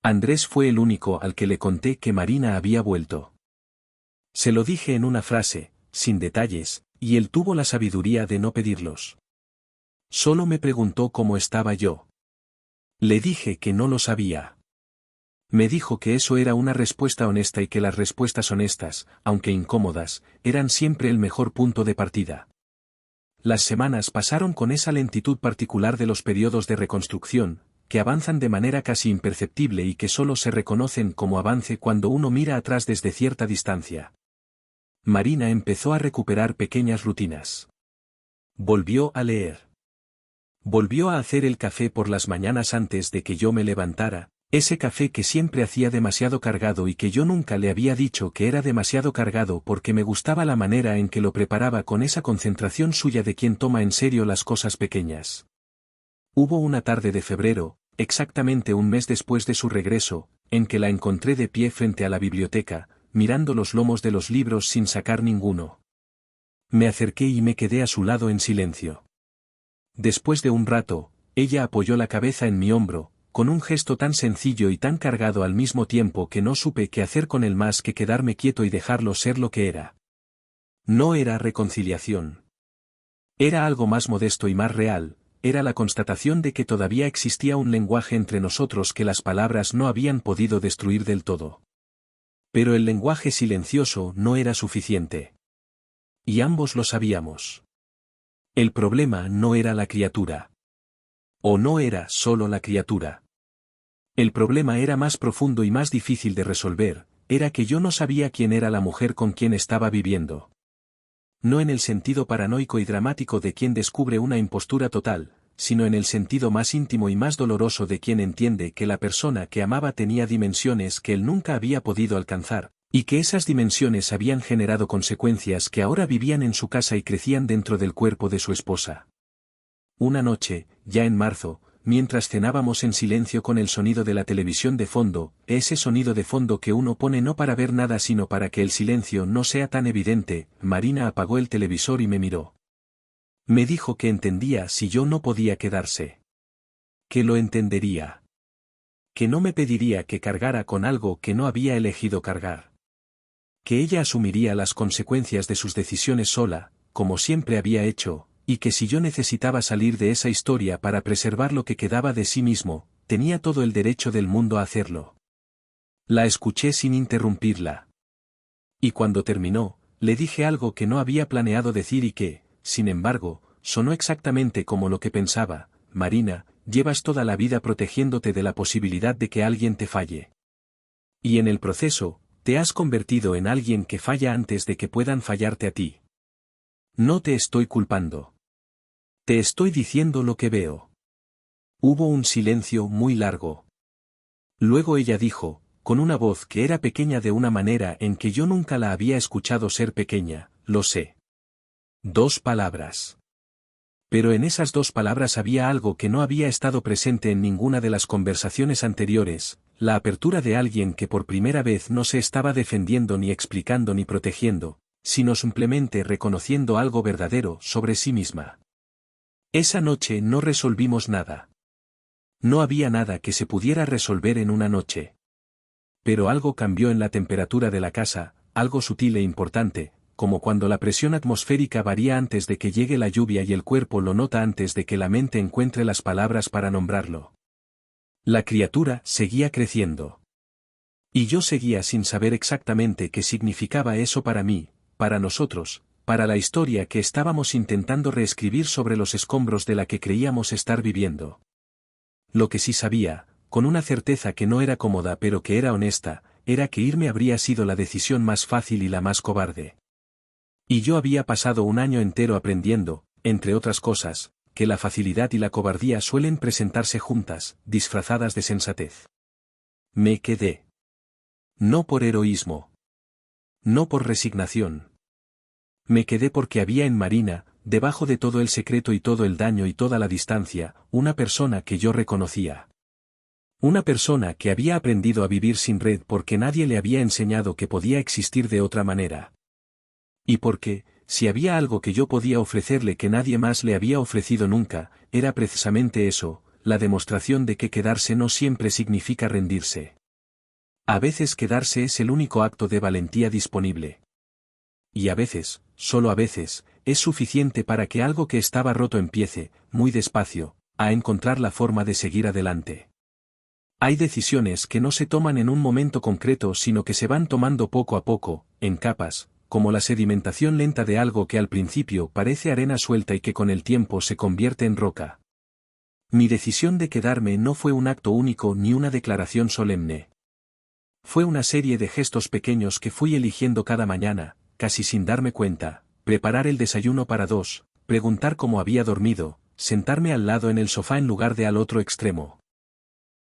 Andrés fue el único al que le conté que Marina había vuelto. Se lo dije en una frase, sin detalles, y él tuvo la sabiduría de no pedirlos. Solo me preguntó cómo estaba yo. Le dije que no lo sabía. Me dijo que eso era una respuesta honesta y que las respuestas honestas, aunque incómodas, eran siempre el mejor punto de partida. Las semanas pasaron con esa lentitud particular de los periodos de reconstrucción, que avanzan de manera casi imperceptible y que solo se reconocen como avance cuando uno mira atrás desde cierta distancia. Marina empezó a recuperar pequeñas rutinas. Volvió a leer. Volvió a hacer el café por las mañanas antes de que yo me levantara, ese café que siempre hacía demasiado cargado y que yo nunca le había dicho que era demasiado cargado porque me gustaba la manera en que lo preparaba con esa concentración suya de quien toma en serio las cosas pequeñas. Hubo una tarde de febrero, exactamente un mes después de su regreso, en que la encontré de pie frente a la biblioteca, mirando los lomos de los libros sin sacar ninguno. Me acerqué y me quedé a su lado en silencio. Después de un rato, ella apoyó la cabeza en mi hombro, con un gesto tan sencillo y tan cargado al mismo tiempo que no supe qué hacer con él más que quedarme quieto y dejarlo ser lo que era. No era reconciliación. Era algo más modesto y más real. Era la constatación de que todavía existía un lenguaje entre nosotros que las palabras no habían podido destruir del todo. Pero el lenguaje silencioso no era suficiente. Y ambos lo sabíamos. El problema no era la criatura. O no era solo la criatura. El problema era más profundo y más difícil de resolver, era que yo no sabía quién era la mujer con quien estaba viviendo. No en el sentido paranoico y dramático de quien descubre una impostura total, sino en el sentido más íntimo y más doloroso de quien entiende que la persona que amaba tenía dimensiones que él nunca había podido alcanzar, y que esas dimensiones habían generado consecuencias que ahora vivían en su casa y crecían dentro del cuerpo de su esposa. Una noche, ya en marzo, mientras cenábamos en silencio con el sonido de la televisión de fondo, ese sonido de fondo que uno pone no para ver nada sino para que el silencio no sea tan evidente, Marina apagó el televisor y me miró. Me dijo que entendía si yo no podía quedarse. Que lo entendería. Que no me pediría que cargara con algo que no había elegido cargar. Que ella asumiría las consecuencias de sus decisiones sola, como siempre había hecho, y que si yo necesitaba salir de esa historia para preservar lo que quedaba de sí mismo, tenía todo el derecho del mundo a hacerlo. La escuché sin interrumpirla. Y cuando terminó, le dije algo que no había planeado decir y que, sin embargo, sonó exactamente como lo que pensaba: Marina, llevas toda la vida protegiéndote de la posibilidad de que alguien te falle. Y en el proceso, te has convertido en alguien que falla antes de que puedan fallarte a ti. No te estoy culpando. Te estoy diciendo lo que veo. Hubo un silencio muy largo. Luego ella dijo, con una voz que era pequeña de una manera en que yo nunca la había escuchado ser pequeña: lo sé. 2 palabras. Pero en esas 2 palabras había algo que no había estado presente en ninguna de las conversaciones anteriores: la apertura de alguien que por primera vez no se estaba defendiendo ni explicando ni protegiendo, sino simplemente reconociendo algo verdadero sobre sí misma. Esa noche no resolvimos nada. No había nada que se pudiera resolver en una noche. Pero algo cambió en la temperatura de la casa, algo sutil e importante, como cuando la presión atmosférica varía antes de que llegue la lluvia y el cuerpo lo nota antes de que la mente encuentre las palabras para nombrarlo. La criatura seguía creciendo. Y yo seguía sin saber exactamente qué significaba eso para mí, para nosotros, para la historia que estábamos intentando reescribir sobre los escombros de la que creíamos estar viviendo. Lo que sí sabía, con una certeza que no era cómoda pero que era honesta, era que irme habría sido la decisión más fácil y la más cobarde. Y yo había pasado un año entero aprendiendo, entre otras cosas, que la facilidad y la cobardía suelen presentarse juntas, disfrazadas de sensatez. Me quedé. No por heroísmo. No por resignación. Me quedé porque había en Marina, debajo de todo el secreto y todo el daño y toda la distancia, una persona que yo reconocía. Una persona que había aprendido a vivir sin red porque nadie le había enseñado que podía existir de otra manera. Y porque, si había algo que yo podía ofrecerle que nadie más le había ofrecido nunca, era precisamente eso, la demostración de que quedarse no siempre significa rendirse. A veces quedarse es el único acto de valentía disponible. Y a veces, solo a veces, es suficiente para que algo que estaba roto empiece, muy despacio, a encontrar la forma de seguir adelante. Hay decisiones que no se toman en un momento concreto sino que se van tomando poco a poco, en capas, como la sedimentación lenta de algo que al principio parece arena suelta y que con el tiempo se convierte en roca. Mi decisión de quedarme no fue un acto único ni una declaración solemne. Fue una serie de gestos pequeños que fui eligiendo cada mañana, casi sin darme cuenta: preparar el desayuno para 2, preguntar cómo había dormido, sentarme al lado en el sofá en lugar de al otro extremo.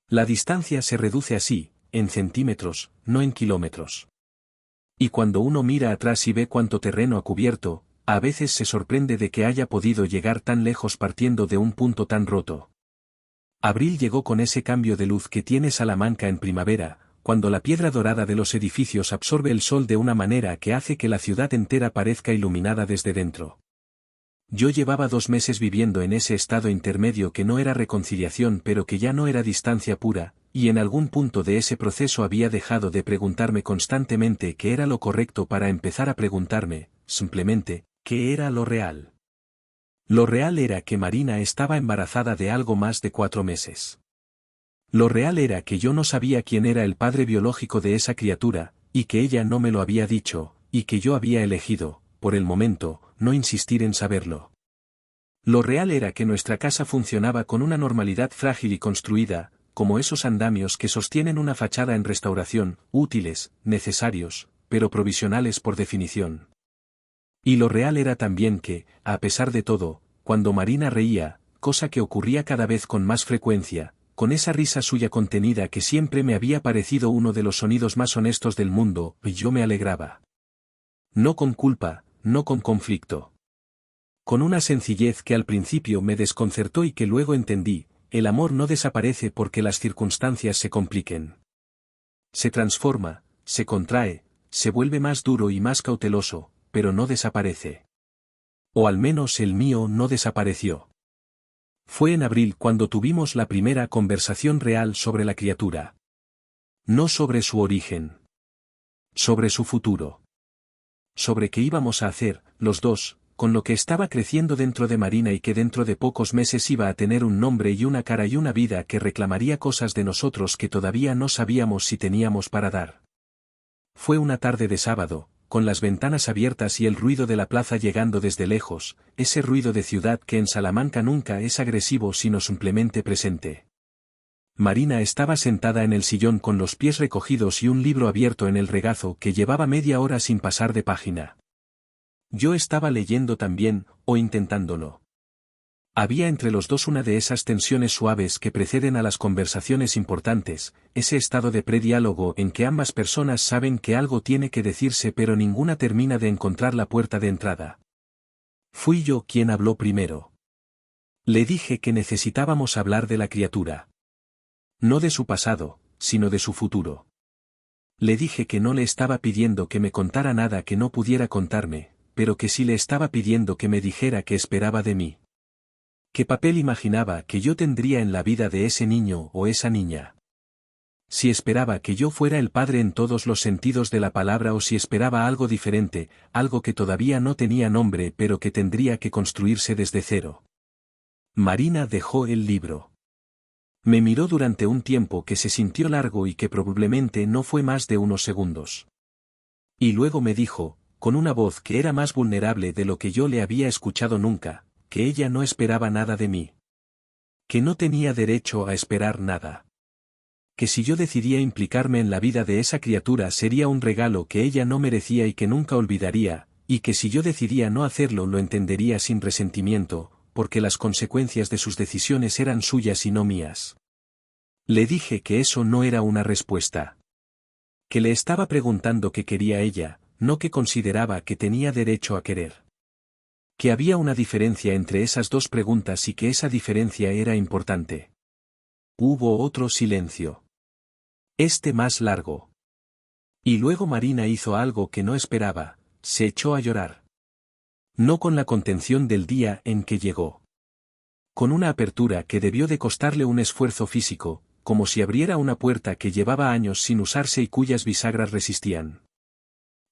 La distancia se reduce así, en centímetros, no en kilómetros. Y cuando uno mira atrás y ve cuánto terreno ha cubierto, a veces se sorprende de que haya podido llegar tan lejos partiendo de un punto tan roto. Abril llegó con ese cambio de luz que tiene Salamanca en primavera, cuando la piedra dorada de los edificios absorbe el sol de una manera que hace que la ciudad entera parezca iluminada desde dentro. Yo llevaba 2 meses viviendo en ese estado intermedio que no era reconciliación pero que ya no era distancia pura, y en algún punto de ese proceso había dejado de preguntarme constantemente qué era lo correcto para empezar a preguntarme, simplemente, qué era lo real. Lo real era que Marina estaba embarazada de algo más de 4 meses. Lo real era que yo no sabía quién era el padre biológico de esa criatura, y que ella no me lo había dicho, y que yo había elegido, por el momento, no insistir en saberlo. Lo real era que nuestra casa funcionaba con una normalidad frágil y construida, como esos andamios que sostienen una fachada en restauración, útiles, necesarios, pero provisionales por definición. Y lo real era también que, a pesar de todo, cuando Marina reía, cosa que ocurría cada vez con más frecuencia, con esa risa suya contenida que siempre me había parecido uno de los sonidos más honestos del mundo, y yo me alegraba. No con culpa, no con conflicto. Con una sencillez que al principio me desconcertó y que luego entendí, el amor no desaparece porque las circunstancias se compliquen. Se transforma, se contrae, se vuelve más duro y más cauteloso, pero no desaparece. O al menos el mío no desapareció. Fue en abril cuando tuvimos la primera conversación real sobre la criatura. No sobre su origen. Sobre su futuro. Sobre qué íbamos a hacer, los dos, con lo que estaba creciendo dentro de Marina y que dentro de pocos meses iba a tener un nombre y una cara y una vida que reclamaría cosas de nosotros que todavía no sabíamos si teníamos para dar. Fue una tarde de sábado, con las ventanas abiertas y el ruido de la plaza llegando desde lejos, ese ruido de ciudad que en Salamanca nunca es agresivo sino simplemente presente. Marina estaba sentada en el sillón con los pies recogidos y un libro abierto en el regazo que llevaba media hora sin pasar de página. Yo estaba leyendo también, o intentándolo. Había entre los dos una de esas tensiones suaves que preceden a las conversaciones importantes, ese estado de prediálogo en que ambas personas saben que algo tiene que decirse pero ninguna termina de encontrar la puerta de entrada. Fui yo quien habló primero. Le dije que necesitábamos hablar de la criatura. No de su pasado, sino de su futuro. Le dije que no le estaba pidiendo que me contara nada que no pudiera contarme, pero que sí le estaba pidiendo que me dijera qué esperaba de mí. ¿Qué papel imaginaba que yo tendría en la vida de ese niño o esa niña? Si esperaba que yo fuera el padre en todos los sentidos de la palabra o si esperaba algo diferente, algo que todavía no tenía nombre pero que tendría que construirse desde cero. Marina dejó el libro. Me miró durante un tiempo que se sintió largo y que probablemente no fue más de unos segundos. Y luego me dijo, con una voz que era más vulnerable de lo que yo le había escuchado nunca, que ella no esperaba nada de mí. Que no tenía derecho a esperar nada. Que si yo decidía implicarme en la vida de esa criatura sería un regalo que ella no merecía y que nunca olvidaría, y que si yo decidía no hacerlo lo entendería sin resentimiento, porque las consecuencias de sus decisiones eran suyas y no mías. Le dije que eso no era una respuesta. Que le estaba preguntando qué quería ella, no que consideraba que tenía derecho a querer. Que había una diferencia entre esas dos preguntas y que esa diferencia era importante. Hubo otro silencio. Este más largo. Y luego Marina hizo algo que no esperaba, se echó a llorar. No con la contención del día en que llegó. Con una apertura que debió de costarle un esfuerzo físico, como si abriera una puerta que llevaba años sin usarse y cuyas bisagras resistían.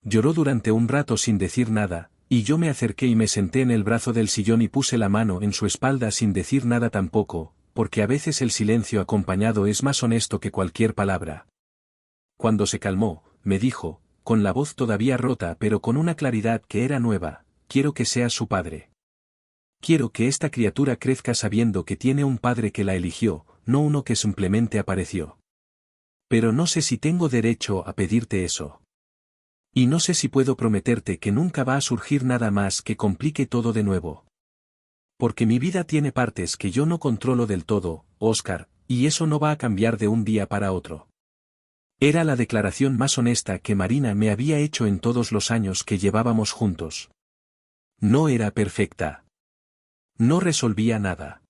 Lloró durante un rato sin decir nada, y yo me acerqué y me senté en el brazo del sillón y puse la mano en su espalda sin decir nada tampoco, porque a veces el silencio acompañado es más honesto que cualquier palabra. Cuando se calmó, me dijo, con la voz todavía rota pero con una claridad que era nueva, quiero que seas su padre. Quiero que esta criatura crezca sabiendo que tiene un padre que la eligió, no uno que simplemente apareció. Pero no sé si tengo derecho a pedirte eso. Y no sé si puedo prometerte que nunca va a surgir nada más que complique todo de nuevo. Porque mi vida tiene partes que yo no controlo del todo, Oscar, y eso no va a cambiar de un día para otro. Era la declaración más honesta que Marina me había hecho en todos los años que llevábamos juntos. No era perfecta. No resolvía nada.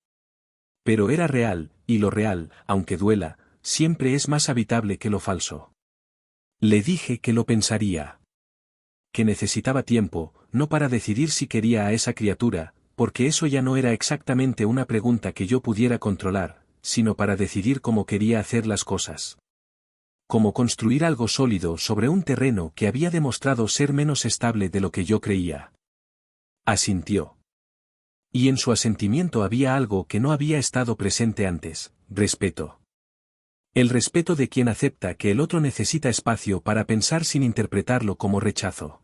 Pero era real, y lo real, aunque duela, siempre es más habitable que lo falso. Le dije que lo pensaría. Que necesitaba tiempo, no para decidir si quería a esa criatura, porque eso ya no era exactamente una pregunta que yo pudiera controlar, sino para decidir cómo quería hacer las cosas. Cómo construir algo sólido sobre un terreno que había demostrado ser menos estable de lo que yo creía. Asintió. Y en su asentimiento había algo que no había estado presente antes, respeto. El respeto de quien acepta que el otro necesita espacio para pensar sin interpretarlo como rechazo.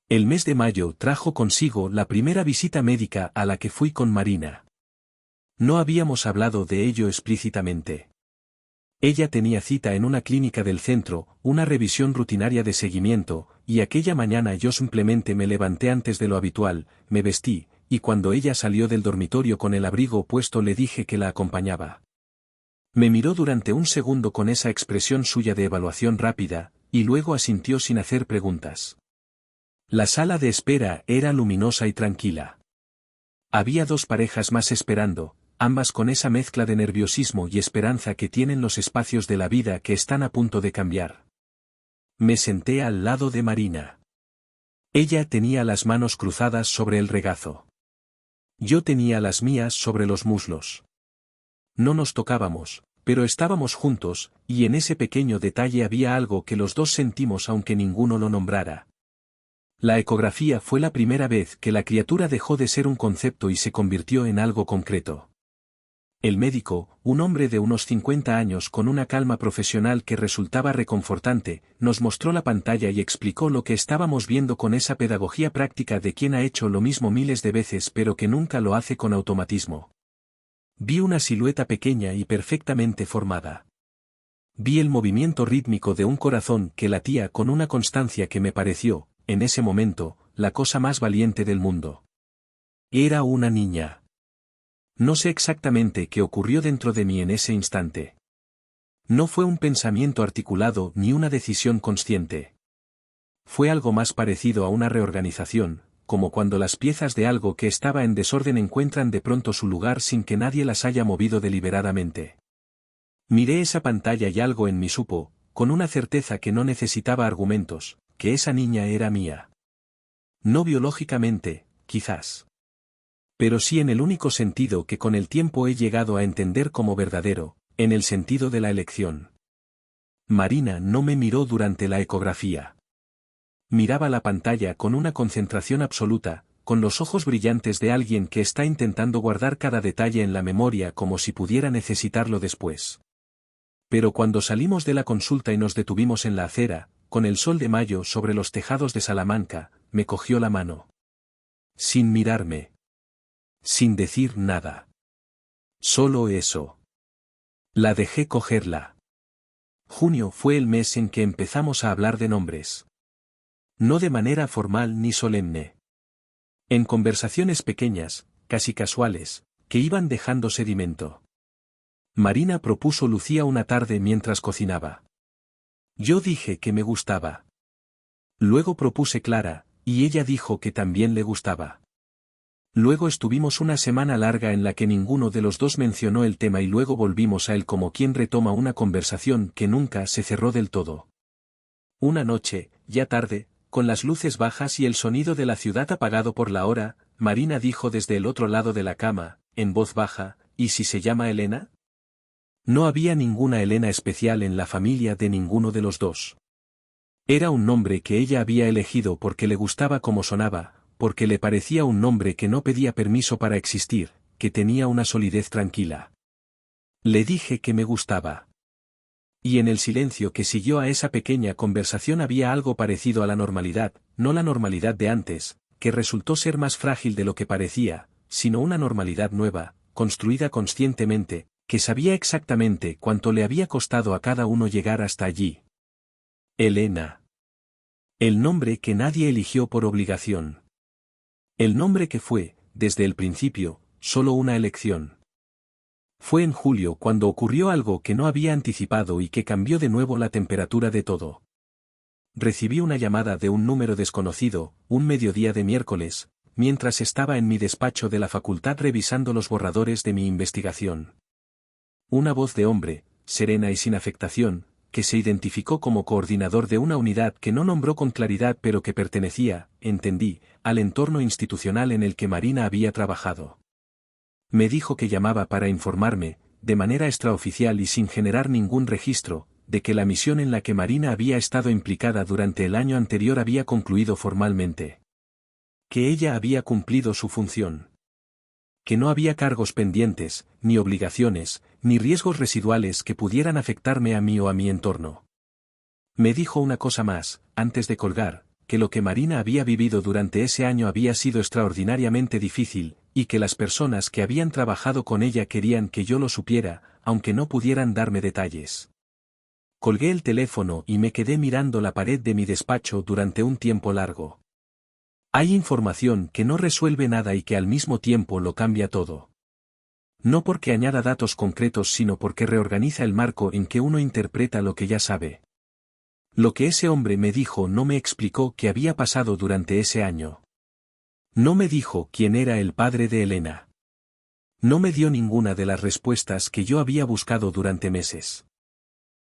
El mes de mayo trajo consigo la primera visita médica a la que fui con Marina. No habíamos hablado de ello explícitamente. Ella tenía cita en una clínica del centro, una revisión rutinaria de seguimiento, y aquella mañana yo simplemente me levanté antes de lo habitual, me vestí, y cuando ella salió del dormitorio con el abrigo puesto le dije que la acompañaba. Me miró durante un segundo con esa expresión suya de evaluación rápida, y luego asintió sin hacer preguntas. La sala de espera era luminosa y tranquila. Había dos parejas más esperando, ambas con esa mezcla de nerviosismo y esperanza que tienen los espacios de la vida que están a punto de cambiar. Me senté al lado de Marina. Ella tenía las manos cruzadas sobre el regazo. Yo tenía las mías sobre los muslos. No nos tocábamos, pero estábamos juntos, y en ese pequeño detalle había algo que los dos sentimos aunque ninguno lo nombrara. La ecografía fue la primera vez que la criatura dejó de ser un concepto y se convirtió en algo concreto. El médico, un hombre de unos 50 años con una calma profesional que resultaba reconfortante, nos mostró la pantalla y explicó lo que estábamos viendo con esa pedagogía práctica de quien ha hecho lo mismo miles de veces pero que nunca lo hace con automatismo. Vi una silueta pequeña y perfectamente formada. Vi el movimiento rítmico de un corazón que latía con una constancia que me pareció, en ese momento, la cosa más valiente del mundo. Era una niña. No sé exactamente qué ocurrió dentro de mí en ese instante. No fue un pensamiento articulado ni una decisión consciente. Fue algo más parecido a una reorganización, como cuando las piezas de algo que estaba en desorden encuentran de pronto su lugar sin que nadie las haya movido deliberadamente. Miré esa pantalla y algo en mí supo, con una certeza que no necesitaba argumentos, que esa niña era mía. No biológicamente, quizás. Pero sí en el único sentido que con el tiempo he llegado a entender como verdadero, en el sentido de la elección. Marina no me miró durante la ecografía. Miraba la pantalla con una concentración absoluta, con los ojos brillantes de alguien que está intentando guardar cada detalle en la memoria como si pudiera necesitarlo después. Pero cuando salimos de la consulta y nos detuvimos en la acera, con el sol de mayo sobre los tejados de Salamanca, me cogió la mano. Sin mirarme. Sin decir nada. Solo eso. La dejé cogerla. Junio fue el mes en que empezamos a hablar de nombres. No de manera formal ni solemne. En conversaciones pequeñas, casi casuales, que iban dejando sedimento. Marina propuso Lucía una tarde mientras cocinaba. Yo dije que me gustaba. Luego propuse Clara, y ella dijo que también le gustaba. Luego estuvimos una semana larga en la que ninguno de los dos mencionó el tema y luego volvimos a él como quien retoma una conversación que nunca se cerró del todo. Una noche, ya tarde, con las luces bajas y el sonido de la ciudad apagado por la hora, Marina dijo desde el otro lado de la cama, en voz baja, ¿y si se llama Elena? No había ninguna Elena especial en la familia de ninguno de los dos. Era un nombre que ella había elegido porque le gustaba como sonaba, porque le parecía un nombre que no pedía permiso para existir, que tenía una solidez tranquila. Le dije que me gustaba. Y en el silencio que siguió a esa pequeña conversación había algo parecido a la normalidad, no la normalidad de antes, que resultó ser más frágil de lo que parecía, sino una normalidad nueva, construida conscientemente, que sabía exactamente cuánto le había costado a cada uno llegar hasta allí. Elena. El nombre que nadie eligió por obligación. El nombre que fue, desde el principio, solo una elección. Fue en julio cuando ocurrió algo que no había anticipado y que cambió de nuevo la temperatura de todo. Recibí una llamada de un número desconocido, un mediodía de miércoles, mientras estaba en mi despacho de la facultad revisando los borradores de mi investigación. Una voz de hombre, serena y sin afectación, que se identificó como coordinador de una unidad que no nombró con claridad pero que pertenecía, entendí, al entorno institucional en el que Marina había trabajado. Me dijo que llamaba para informarme, de manera extraoficial y sin generar ningún registro, de que la misión en la que Marina había estado implicada durante el año anterior había concluido formalmente. Que ella había cumplido su función. Que no había cargos pendientes, ni obligaciones, ni riesgos residuales que pudieran afectarme a mí o a mi entorno. Me dijo una cosa más, antes de colgar, que lo que Marina había vivido durante ese año había sido extraordinariamente difícil, y que las personas que habían trabajado con ella querían que yo lo supiera, aunque no pudieran darme detalles. Colgué el teléfono y me quedé mirando la pared de mi despacho durante un tiempo largo. Hay información que no resuelve nada y que al mismo tiempo lo cambia todo. No porque añada datos concretos sino porque reorganiza el marco en que uno interpreta lo que ya sabe. Lo que ese hombre me dijo no me explicó qué había pasado durante ese año. No me dijo quién era el padre de Elena. No me dio ninguna de las respuestas que yo había buscado durante meses.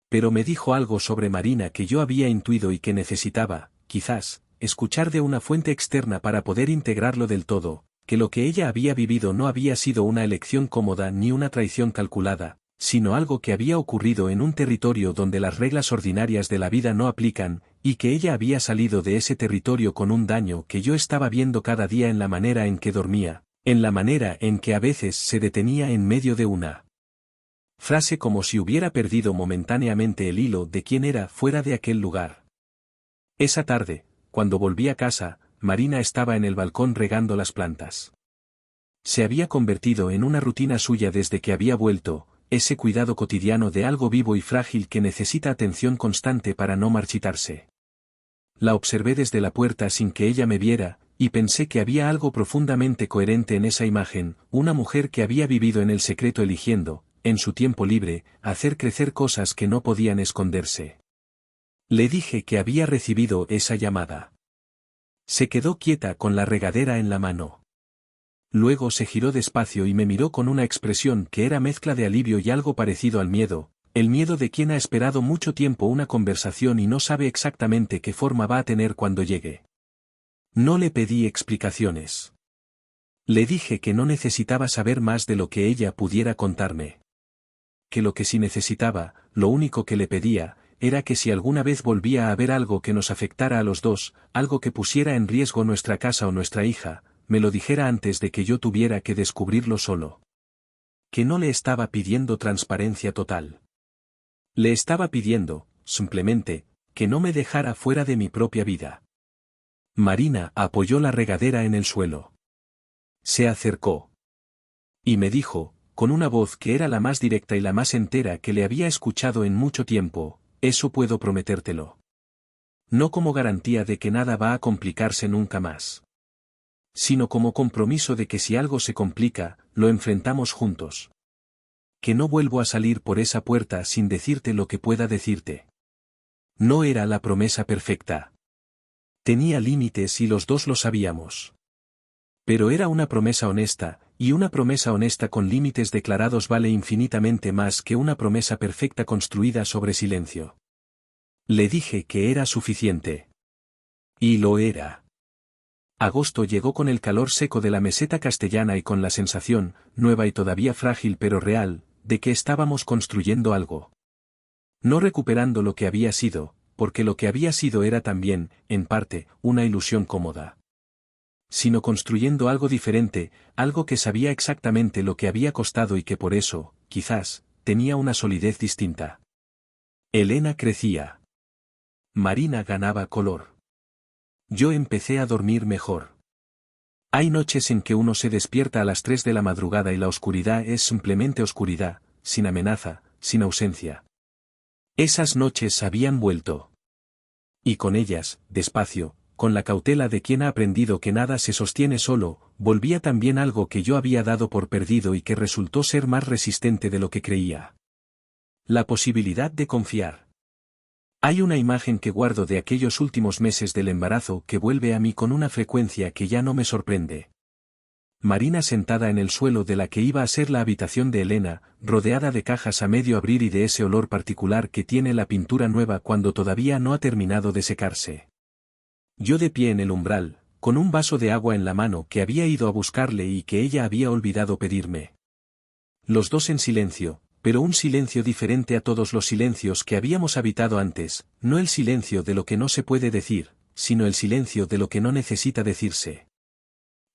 Pero me dijo algo sobre Marina que yo había intuido y que necesitaba, quizás, escuchar de una fuente externa para poder integrarlo del todo, que lo que ella había vivido no había sido una elección cómoda ni una traición calculada, sino algo que había ocurrido en un territorio donde las reglas ordinarias de la vida no aplican, y que ella había salido de ese territorio con un daño que yo estaba viendo cada día en la manera en que dormía, en la manera en que a veces se detenía en medio de una frase como si hubiera perdido momentáneamente el hilo de quién era fuera de aquel lugar. Esa tarde, cuando volví a casa, Marina estaba en el balcón regando las plantas. Se había convertido en una rutina suya desde que había vuelto, ese cuidado cotidiano de algo vivo y frágil que necesita atención constante para no marchitarse. La observé desde la puerta sin que ella me viera, y pensé que había algo profundamente coherente en esa imagen, una mujer que había vivido en el secreto eligiendo, en su tiempo libre, hacer crecer cosas que no podían esconderse. Le dije que había recibido esa llamada. Se quedó quieta con la regadera en la mano. Luego se giró despacio y me miró con una expresión que era mezcla de alivio y algo parecido al miedo, el miedo de quien ha esperado mucho tiempo una conversación y no sabe exactamente qué forma va a tener cuando llegue. No le pedí explicaciones. Le dije que no necesitaba saber más de lo que ella pudiera contarme. Que lo que sí necesitaba, lo único que le pedía, era que si alguna vez volvía a haber algo que nos afectara a los dos, algo que pusiera en riesgo nuestra casa o nuestra hija, me lo dijera antes de que yo tuviera que descubrirlo solo. Que no le estaba pidiendo transparencia total. Le estaba pidiendo, simplemente, que no me dejara fuera de mi propia vida. Marina apoyó la regadera en el suelo. Se acercó. Y me dijo, con una voz que era la más directa y la más entera que le había escuchado en mucho tiempo, eso puedo prometértelo. No como garantía de que nada va a complicarse nunca más. Sino como compromiso de que si algo se complica, lo enfrentamos juntos. Que no vuelvo a salir por esa puerta sin decirte lo que pueda decirte. No era la promesa perfecta. Tenía límites y los dos lo sabíamos. Pero era una promesa honesta, y una promesa honesta con límites declarados vale infinitamente más que una promesa perfecta construida sobre silencio. Le dije que era suficiente. Y lo era. Agosto llegó con el calor seco de la meseta castellana y con la sensación, nueva y todavía frágil pero real, de que estábamos construyendo algo. No recuperando lo que había sido, porque lo que había sido era también, en parte, una ilusión cómoda. Sino construyendo algo diferente, algo que sabía exactamente lo que había costado y que por eso, quizás, tenía una solidez distinta. Elena crecía. Marina ganaba color. Yo empecé a dormir mejor. Hay noches en que uno se despierta a las 3 de la madrugada y la oscuridad es simplemente oscuridad, sin amenaza, sin ausencia. Esas noches habían vuelto. Y con ellas, despacio, con la cautela de quien ha aprendido que nada se sostiene solo, volvía también algo que yo había dado por perdido y que resultó ser más resistente de lo que creía. La posibilidad de confiar. Hay una imagen que guardo de aquellos últimos meses del embarazo que vuelve a mí con una frecuencia que ya no me sorprende. Marina sentada en el suelo de la que iba a ser la habitación de Elena, rodeada de cajas a medio abrir y de ese olor particular que tiene la pintura nueva cuando todavía no ha terminado de secarse. Yo de pie en el umbral, con un vaso de agua en la mano que había ido a buscarle y que ella había olvidado pedirme. Los dos en silencio, pero un silencio diferente a todos los silencios que habíamos habitado antes, no el silencio de lo que no se puede decir, sino el silencio de lo que no necesita decirse.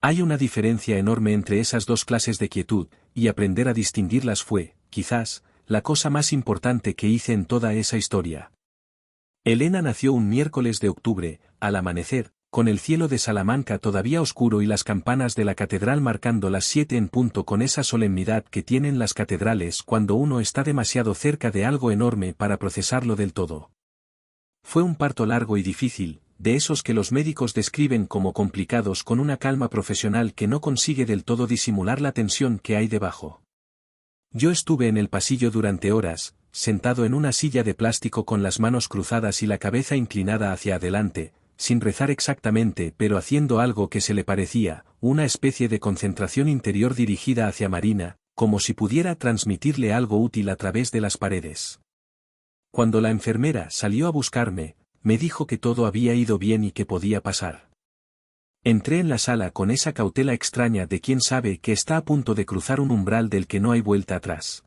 Hay una diferencia enorme entre esas dos clases de quietud, y aprender a distinguirlas fue, quizás, la cosa más importante que hice en toda esa historia. Elena nació un miércoles de octubre, al amanecer, con el cielo de Salamanca todavía oscuro y las campanas de la catedral marcando las 7 en punto con esa solemnidad que tienen las catedrales cuando uno está demasiado cerca de algo enorme para procesarlo del todo. Fue un parto largo y difícil, de esos que los médicos describen como complicados con una calma profesional que no consigue del todo disimular la tensión que hay debajo. Yo estuve en el pasillo durante horas, sentado en una silla de plástico con las manos cruzadas y la cabeza inclinada hacia adelante, sin rezar exactamente pero haciendo algo que se le parecía, una especie de concentración interior dirigida hacia Marina, como si pudiera transmitirle algo útil a través de las paredes. Cuando la enfermera salió a buscarme, me dijo que todo había ido bien y que podía pasar. Entré en la sala con esa cautela extraña de quien sabe que está a punto de cruzar un umbral del que no hay vuelta atrás.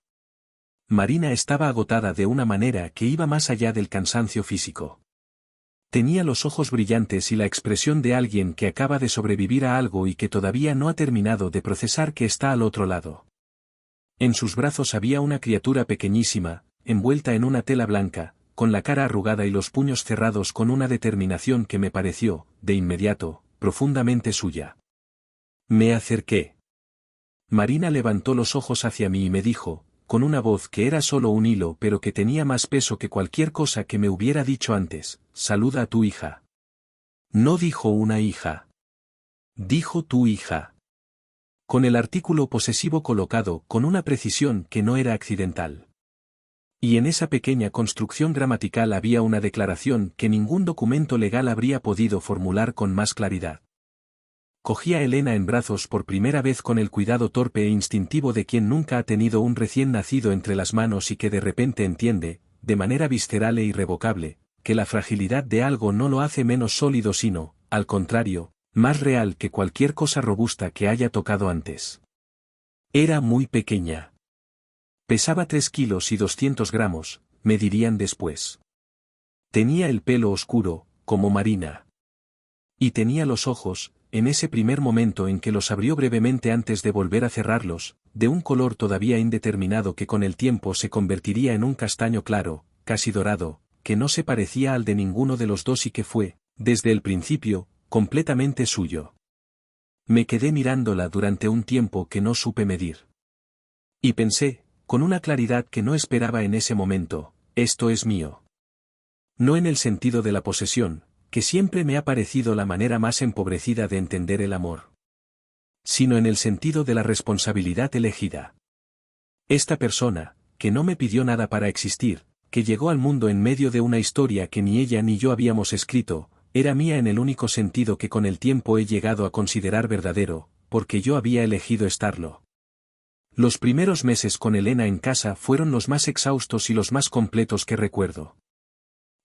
Marina estaba agotada de una manera que iba más allá del cansancio físico. Tenía los ojos brillantes y la expresión de alguien que acaba de sobrevivir a algo y que todavía no ha terminado de procesar que está al otro lado. En sus brazos había una criatura pequeñísima, envuelta en una tela blanca, con la cara arrugada y los puños cerrados con una determinación que me pareció, de inmediato, profundamente suya. Me acerqué. Marina levantó los ojos hacia mí y me dijo, con una voz que era solo un hilo pero que tenía más peso que cualquier cosa que me hubiera dicho antes, saluda a tu hija. No dijo una hija. Dijo tu hija. Con el artículo posesivo colocado con una precisión que no era accidental. Y en esa pequeña construcción gramatical había una declaración que ningún documento legal habría podido formular con más claridad. Cogí a Elena en brazos por primera vez con el cuidado torpe e instintivo de quien nunca ha tenido un recién nacido entre las manos y que de repente entiende, de manera visceral e irrevocable, que la fragilidad de algo no lo hace menos sólido sino, al contrario, más real que cualquier cosa robusta que haya tocado antes. Era muy pequeña. Pesaba 3 kilos y 200 gramos, me dirían después. Tenía el pelo oscuro, como Marina. Y tenía los ojos, en ese primer momento en que los abrió brevemente antes de volver a cerrarlos, de un color todavía indeterminado que con el tiempo se convertiría en un castaño claro, casi dorado, que no se parecía al de ninguno de los dos y que fue, desde el principio, completamente suyo. Me quedé mirándola durante un tiempo que no supe medir. Y pensé, con una claridad que no esperaba en ese momento, esto es mío. No en el sentido de la posesión, que siempre me ha parecido la manera más empobrecida de entender el amor, sino en el sentido de la responsabilidad elegida. Esta persona, que no me pidió nada para existir, que llegó al mundo en medio de una historia que ni ella ni yo habíamos escrito, era mía en el único sentido que con el tiempo he llegado a considerar verdadero, porque yo había elegido estarlo. Los primeros meses con Elena en casa fueron los más exhaustos y los más completos que recuerdo.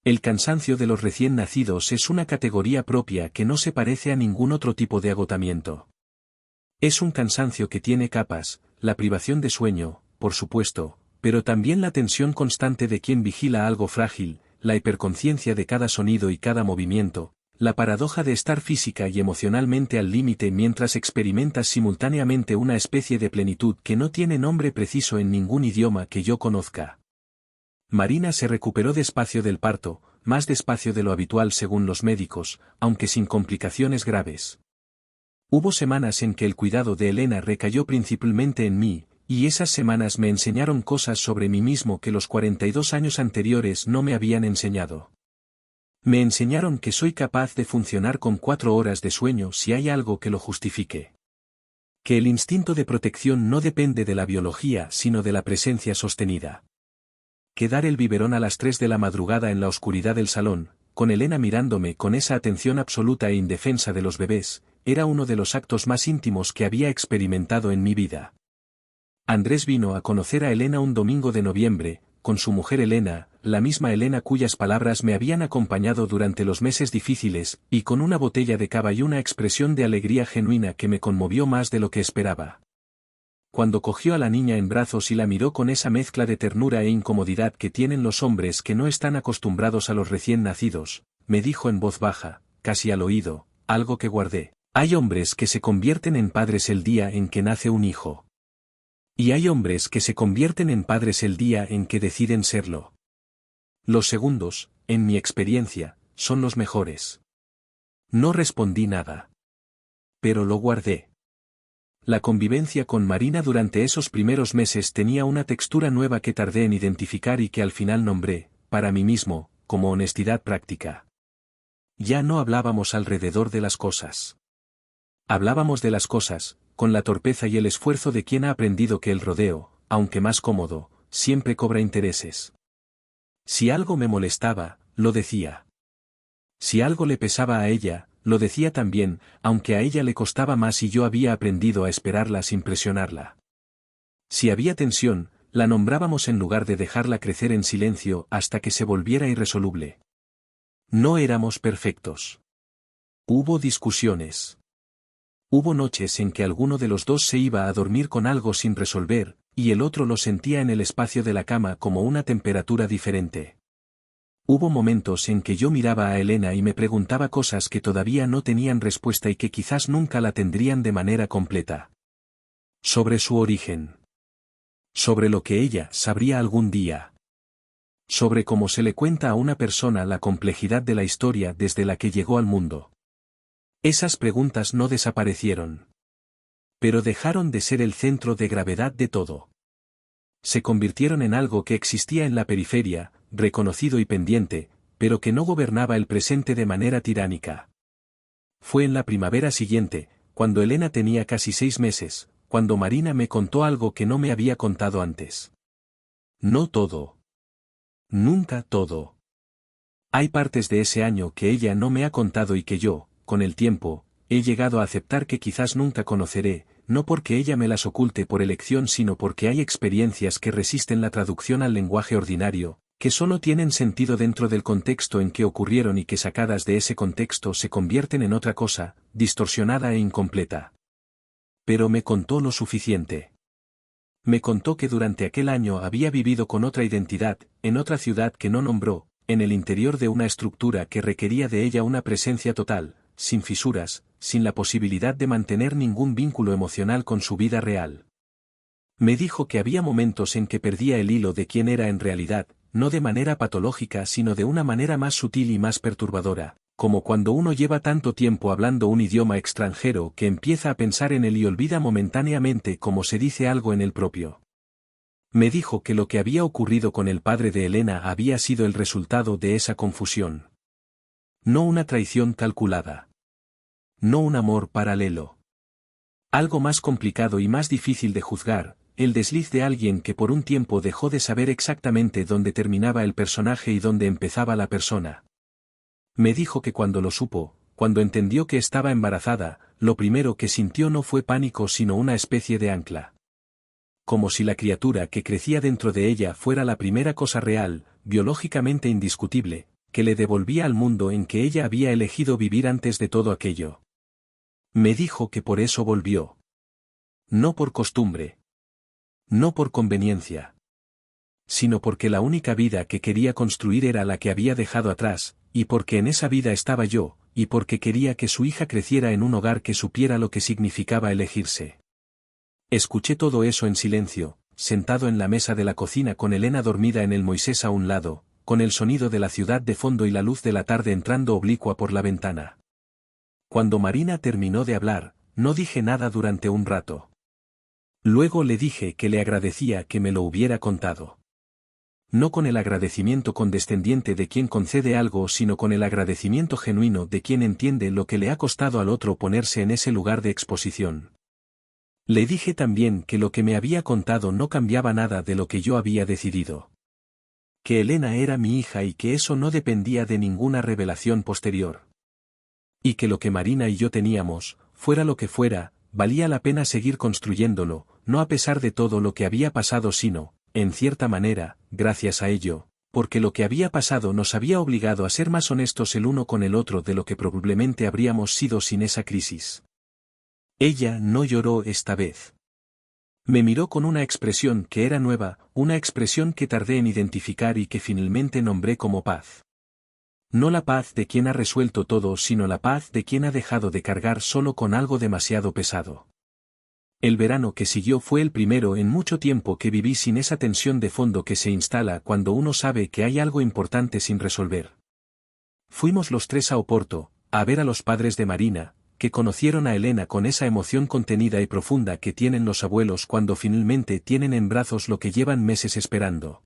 El cansancio de los recién nacidos es una categoría propia que no se parece a ningún otro tipo de agotamiento. Es un cansancio que tiene capas, la privación de sueño, por supuesto, pero también la tensión constante de quien vigila algo frágil, la hiperconciencia de cada sonido y cada movimiento, la paradoja de estar física y emocionalmente al límite mientras experimentas simultáneamente una especie de plenitud que no tiene nombre preciso en ningún idioma que yo conozca. Marina se recuperó despacio del parto, más despacio de lo habitual según los médicos, aunque sin complicaciones graves. Hubo semanas en que el cuidado de Elena recayó principalmente en mí, y esas semanas me enseñaron cosas sobre mí mismo que los 42 años anteriores no me habían enseñado. Me enseñaron que soy capaz de funcionar con 4 horas de sueño si hay algo que lo justifique. Que el instinto de protección no depende de la biología sino de la presencia sostenida. Que dar el biberón a las 3 de la madrugada en la oscuridad del salón, con Elena mirándome con esa atención absoluta e indefensa de los bebés, era uno de los actos más íntimos que había experimentado en mi vida. Andrés vino a conocer a Elena un domingo de noviembre, con su mujer Elena, la misma Elena cuyas palabras me habían acompañado durante los meses difíciles, y con una botella de cava y una expresión de alegría genuina que me conmovió más de lo que esperaba. Cuando cogió a la niña en brazos y la miró con esa mezcla de ternura e incomodidad que tienen los hombres que no están acostumbrados a los recién nacidos, me dijo en voz baja, casi al oído, algo que guardé. Hay hombres que se convierten en padres el día en que nace un hijo. Y hay hombres que se convierten en padres el día en que deciden serlo. Los segundos, en mi experiencia, son los mejores. No respondí nada. Pero lo guardé. La convivencia con Marina durante esos primeros meses tenía una textura nueva que tardé en identificar y que al final nombré, para mí mismo, como honestidad práctica. Ya no hablábamos alrededor de las cosas. Hablábamos de las cosas, con la torpeza y el esfuerzo de quien ha aprendido que el rodeo, aunque más cómodo, siempre cobra intereses. Si algo me molestaba, lo decía. Si algo le pesaba a ella, lo decía también, aunque a ella le costaba más y yo había aprendido a esperarla sin presionarla. Si había tensión, la nombrábamos en lugar de dejarla crecer en silencio hasta que se volviera irresoluble. No éramos perfectos. Hubo discusiones. Hubo noches en que alguno de los dos se iba a dormir con algo sin resolver, y el otro lo sentía en el espacio de la cama como una temperatura diferente. Hubo momentos en que yo miraba a Elena y me preguntaba cosas que todavía no tenían respuesta y que quizás nunca la tendrían de manera completa. Sobre su origen. Sobre lo que ella sabría algún día. Sobre cómo se le cuenta a una persona la complejidad de la historia desde la que llegó al mundo. Esas preguntas no desaparecieron. Pero dejaron de ser el centro de gravedad de todo. Se convirtieron en algo que existía en la periferia, reconocido y pendiente, pero que no gobernaba el presente de manera tiránica. Fue en la primavera siguiente, cuando Elena tenía casi 6 meses, cuando Marina me contó algo que no me había contado antes. No todo. Nunca todo. Hay partes de ese año que ella no me ha contado y que yo, con el tiempo, he llegado a aceptar que quizás nunca conoceré, no porque ella me las oculte por elección sino porque hay experiencias que resisten la traducción al lenguaje ordinario, que solo tienen sentido dentro del contexto en que ocurrieron y que sacadas de ese contexto se convierten en otra cosa, distorsionada e incompleta. Pero me contó lo suficiente. Me contó que durante aquel año había vivido con otra identidad, en otra ciudad que no nombró, en el interior de una estructura que requería de ella una presencia total, sin fisuras, sin la posibilidad de mantener ningún vínculo emocional con su vida real. Me dijo que había momentos en que perdía el hilo de quién era en realidad, no de manera patológica sino de una manera más sutil y más perturbadora, como cuando uno lleva tanto tiempo hablando un idioma extranjero que empieza a pensar en él y olvida momentáneamente cómo se dice algo en el propio. Me dijo que lo que había ocurrido con el padre de Elena había sido el resultado de esa confusión. No una traición calculada. No un amor paralelo. Algo más complicado y más difícil de juzgar, el desliz de alguien que por un tiempo dejó de saber exactamente dónde terminaba el personaje y dónde empezaba la persona. Me dijo que cuando lo supo, cuando entendió que estaba embarazada, lo primero que sintió no fue pánico sino una especie de ancla. Como si la criatura que crecía dentro de ella fuera la primera cosa real, biológicamente indiscutible, que le devolvía al mundo en que ella había elegido vivir antes de todo aquello. Me dijo que por eso volvió. No por costumbre. No por conveniencia. Sino porque la única vida que quería construir era la que había dejado atrás, y porque en esa vida estaba yo, y porque quería que su hija creciera en un hogar que supiera lo que significaba elegirse. Escuché todo eso en silencio, sentado en la mesa de la cocina con Elena dormida en el Moisés a un lado, con el sonido de la ciudad de fondo y la luz de la tarde entrando oblicua por la ventana. Cuando Marina terminó de hablar, no dije nada durante un rato. Luego le dije que le agradecía que me lo hubiera contado. No con el agradecimiento condescendiente de quien concede algo sino con el agradecimiento genuino de quien entiende lo que le ha costado al otro ponerse en ese lugar de exposición. Le dije también que lo que me había contado no cambiaba nada de lo que yo había decidido. Que Elena era mi hija y que eso no dependía de ninguna revelación posterior. Y que lo que Marina y yo teníamos, fuera lo que fuera, valía la pena seguir construyéndolo, no a pesar de todo lo que había pasado sino, en cierta manera, gracias a ello, porque lo que había pasado nos había obligado a ser más honestos el uno con el otro de lo que probablemente habríamos sido sin esa crisis. Ella no lloró esta vez. Me miró con una expresión que era nueva, una expresión que tardé en identificar y que finalmente nombré como paz. No la paz de quien ha resuelto todo sino la paz de quien ha dejado de cargar solo con algo demasiado pesado. El verano que siguió fue el primero en mucho tiempo que viví sin esa tensión de fondo que se instala cuando uno sabe que hay algo importante sin resolver. Fuimos los tres a Oporto, a ver a los padres de Marina, que conocieron a Elena con esa emoción contenida y profunda que tienen los abuelos cuando finalmente tienen en brazos lo que llevan meses esperando.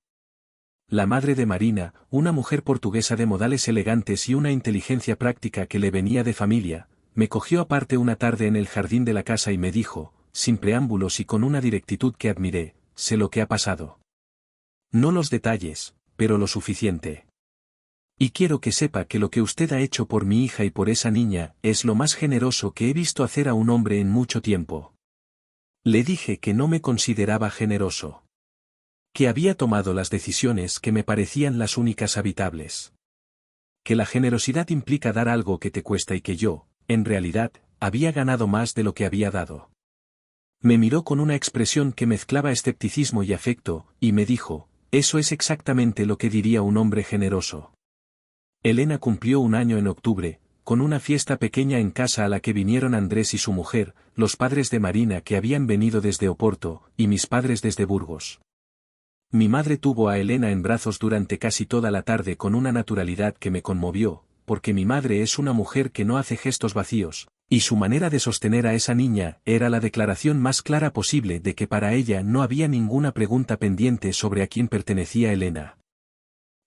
la madre de Marina, una mujer portuguesa de modales elegantes y una inteligencia práctica que le venía de familia, me cogió aparte una tarde en el jardín de la casa y me dijo, sin preámbulos y con una directitud que admiré, sé lo que ha pasado. No los detalles, pero lo suficiente. Y quiero que sepa que lo que usted ha hecho por mi hija y por esa niña es lo más generoso que he visto hacer a un hombre en mucho tiempo. Le dije que no me consideraba generoso. Que había tomado las decisiones que me parecían las únicas habitables. Que la generosidad implica dar algo que te cuesta y que yo, en realidad, había ganado más de lo que había dado. Me miró con una expresión que mezclaba escepticismo y afecto, y me dijo, eso es exactamente lo que diría un hombre generoso. Elena cumplió un año en octubre, con una fiesta pequeña en casa a la que vinieron Andrés y su mujer, los padres de Marina que habían venido desde Oporto, y mis padres desde Burgos. Mi madre tuvo a Elena en brazos durante casi toda la tarde con una naturalidad que me conmovió, porque mi madre es una mujer que no hace gestos vacíos, y su manera de sostener a esa niña era la declaración más clara posible de que para ella no había ninguna pregunta pendiente sobre a quién pertenecía Elena.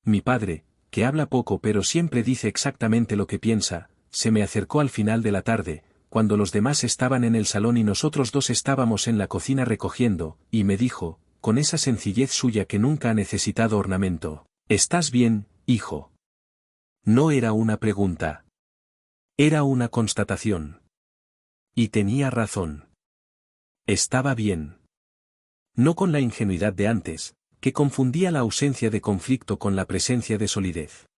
Mi padre, que habla poco pero siempre dice exactamente lo que piensa, se me acercó al final de la tarde, cuando los demás estaban en el salón y nosotros dos estábamos en la cocina recogiendo, y me dijo, con esa sencillez suya que nunca ha necesitado ornamento, ¿estás bien, hijo? No era una pregunta. Era una constatación. Y tenía razón. Estaba bien. No con la ingenuidad de antes, que confundía la ausencia de conflicto con la presencia de solidez.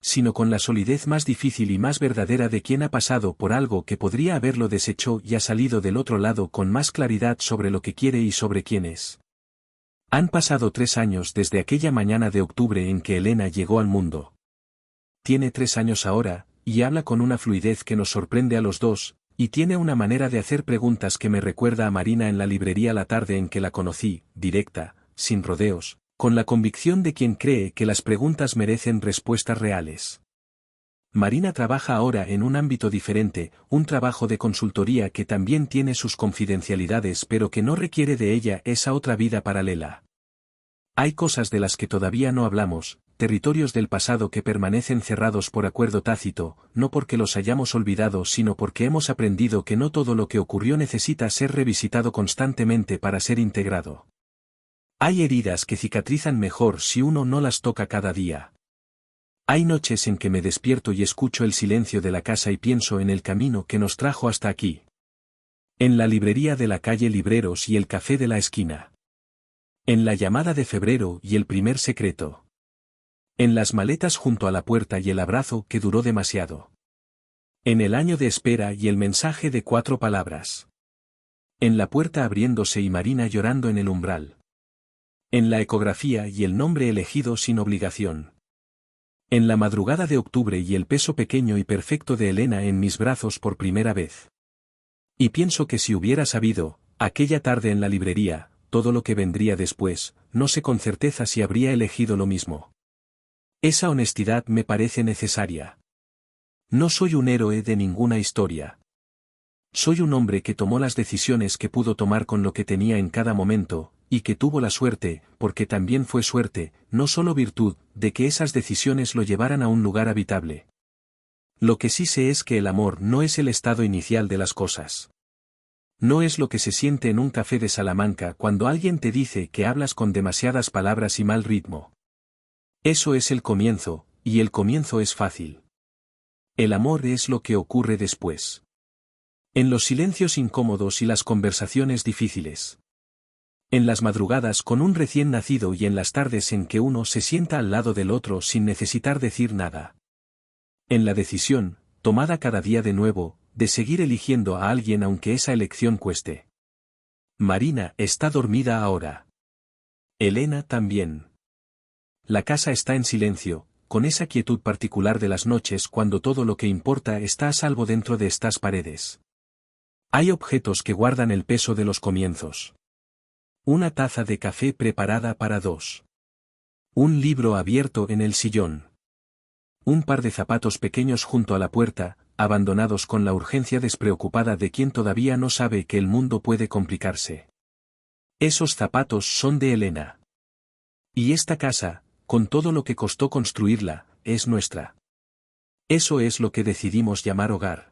Sino con la solidez más difícil y más verdadera de quien ha pasado por algo que podría haberlo deshecho y ha salido del otro lado con más claridad sobre lo que quiere y sobre quién es. Han pasado 3 años desde aquella mañana de octubre en que Elena llegó al mundo. Tiene 3 años ahora, y habla con una fluidez que nos sorprende a los dos, y tiene una manera de hacer preguntas que me recuerda a Marina en la librería la tarde en que la conocí, directa, sin rodeos, con la convicción de quien cree que las preguntas merecen respuestas reales. Marina trabaja ahora en un ámbito diferente, un trabajo de consultoría que también tiene sus confidencialidades pero que no requiere de ella esa otra vida paralela. Hay cosas de las que todavía no hablamos, territorios del pasado que permanecen cerrados por acuerdo tácito, no porque los hayamos olvidado sino porque hemos aprendido que no todo lo que ocurrió necesita ser revisitado constantemente para ser integrado. Hay heridas que cicatrizan mejor si uno no las toca cada día. Hay noches en que me despierto y escucho el silencio de la casa y pienso en el camino que nos trajo hasta aquí. En la librería de la calle Libreros y el café de la esquina. En la llamada de febrero y el primer secreto. En las maletas junto a la puerta y el abrazo que duró demasiado. En el año de espera y el mensaje de 4 palabras. En la puerta abriéndose y Marina llorando en el umbral. En la ecografía y el nombre elegido sin obligación. En la madrugada de octubre y el peso pequeño y perfecto de Elena en mis brazos por primera vez. Y pienso que si hubiera sabido, aquella tarde en la librería, todo lo que vendría después, no sé con certeza si habría elegido lo mismo. Esa honestidad me parece necesaria. No soy un héroe de ninguna historia. Soy un hombre que tomó las decisiones que pudo tomar con lo que tenía en cada momento, y que tuvo la suerte, porque también fue suerte, no solo virtud, de que esas decisiones lo llevaran a un lugar habitable. Lo que sí sé es que el amor no es el estado inicial de las cosas. No es lo que se siente en un café de Salamanca cuando alguien te dice que hablas con demasiadas palabras y mal ritmo. Eso es el comienzo, y el comienzo es fácil. El amor es lo que ocurre después. En los silencios incómodos y las conversaciones difíciles. En las madrugadas con un recién nacido y en las tardes en que uno se sienta al lado del otro sin necesitar decir nada. En la decisión, tomada cada día de nuevo, de seguir eligiendo a alguien aunque esa elección cueste. Marina está dormida ahora. Elena también. La casa está en silencio, con esa quietud particular de las noches cuando todo lo que importa está a salvo dentro de estas paredes. Hay objetos que guardan el peso de los comienzos. Una taza de café preparada para 2. Un libro abierto en el sillón. Un par de zapatos pequeños junto a la puerta, abandonados con la urgencia despreocupada de quien todavía no sabe que el mundo puede complicarse. Esos zapatos son de Elena. Y esta casa, con todo lo que costó construirla, es nuestra. Eso es lo que decidimos llamar hogar.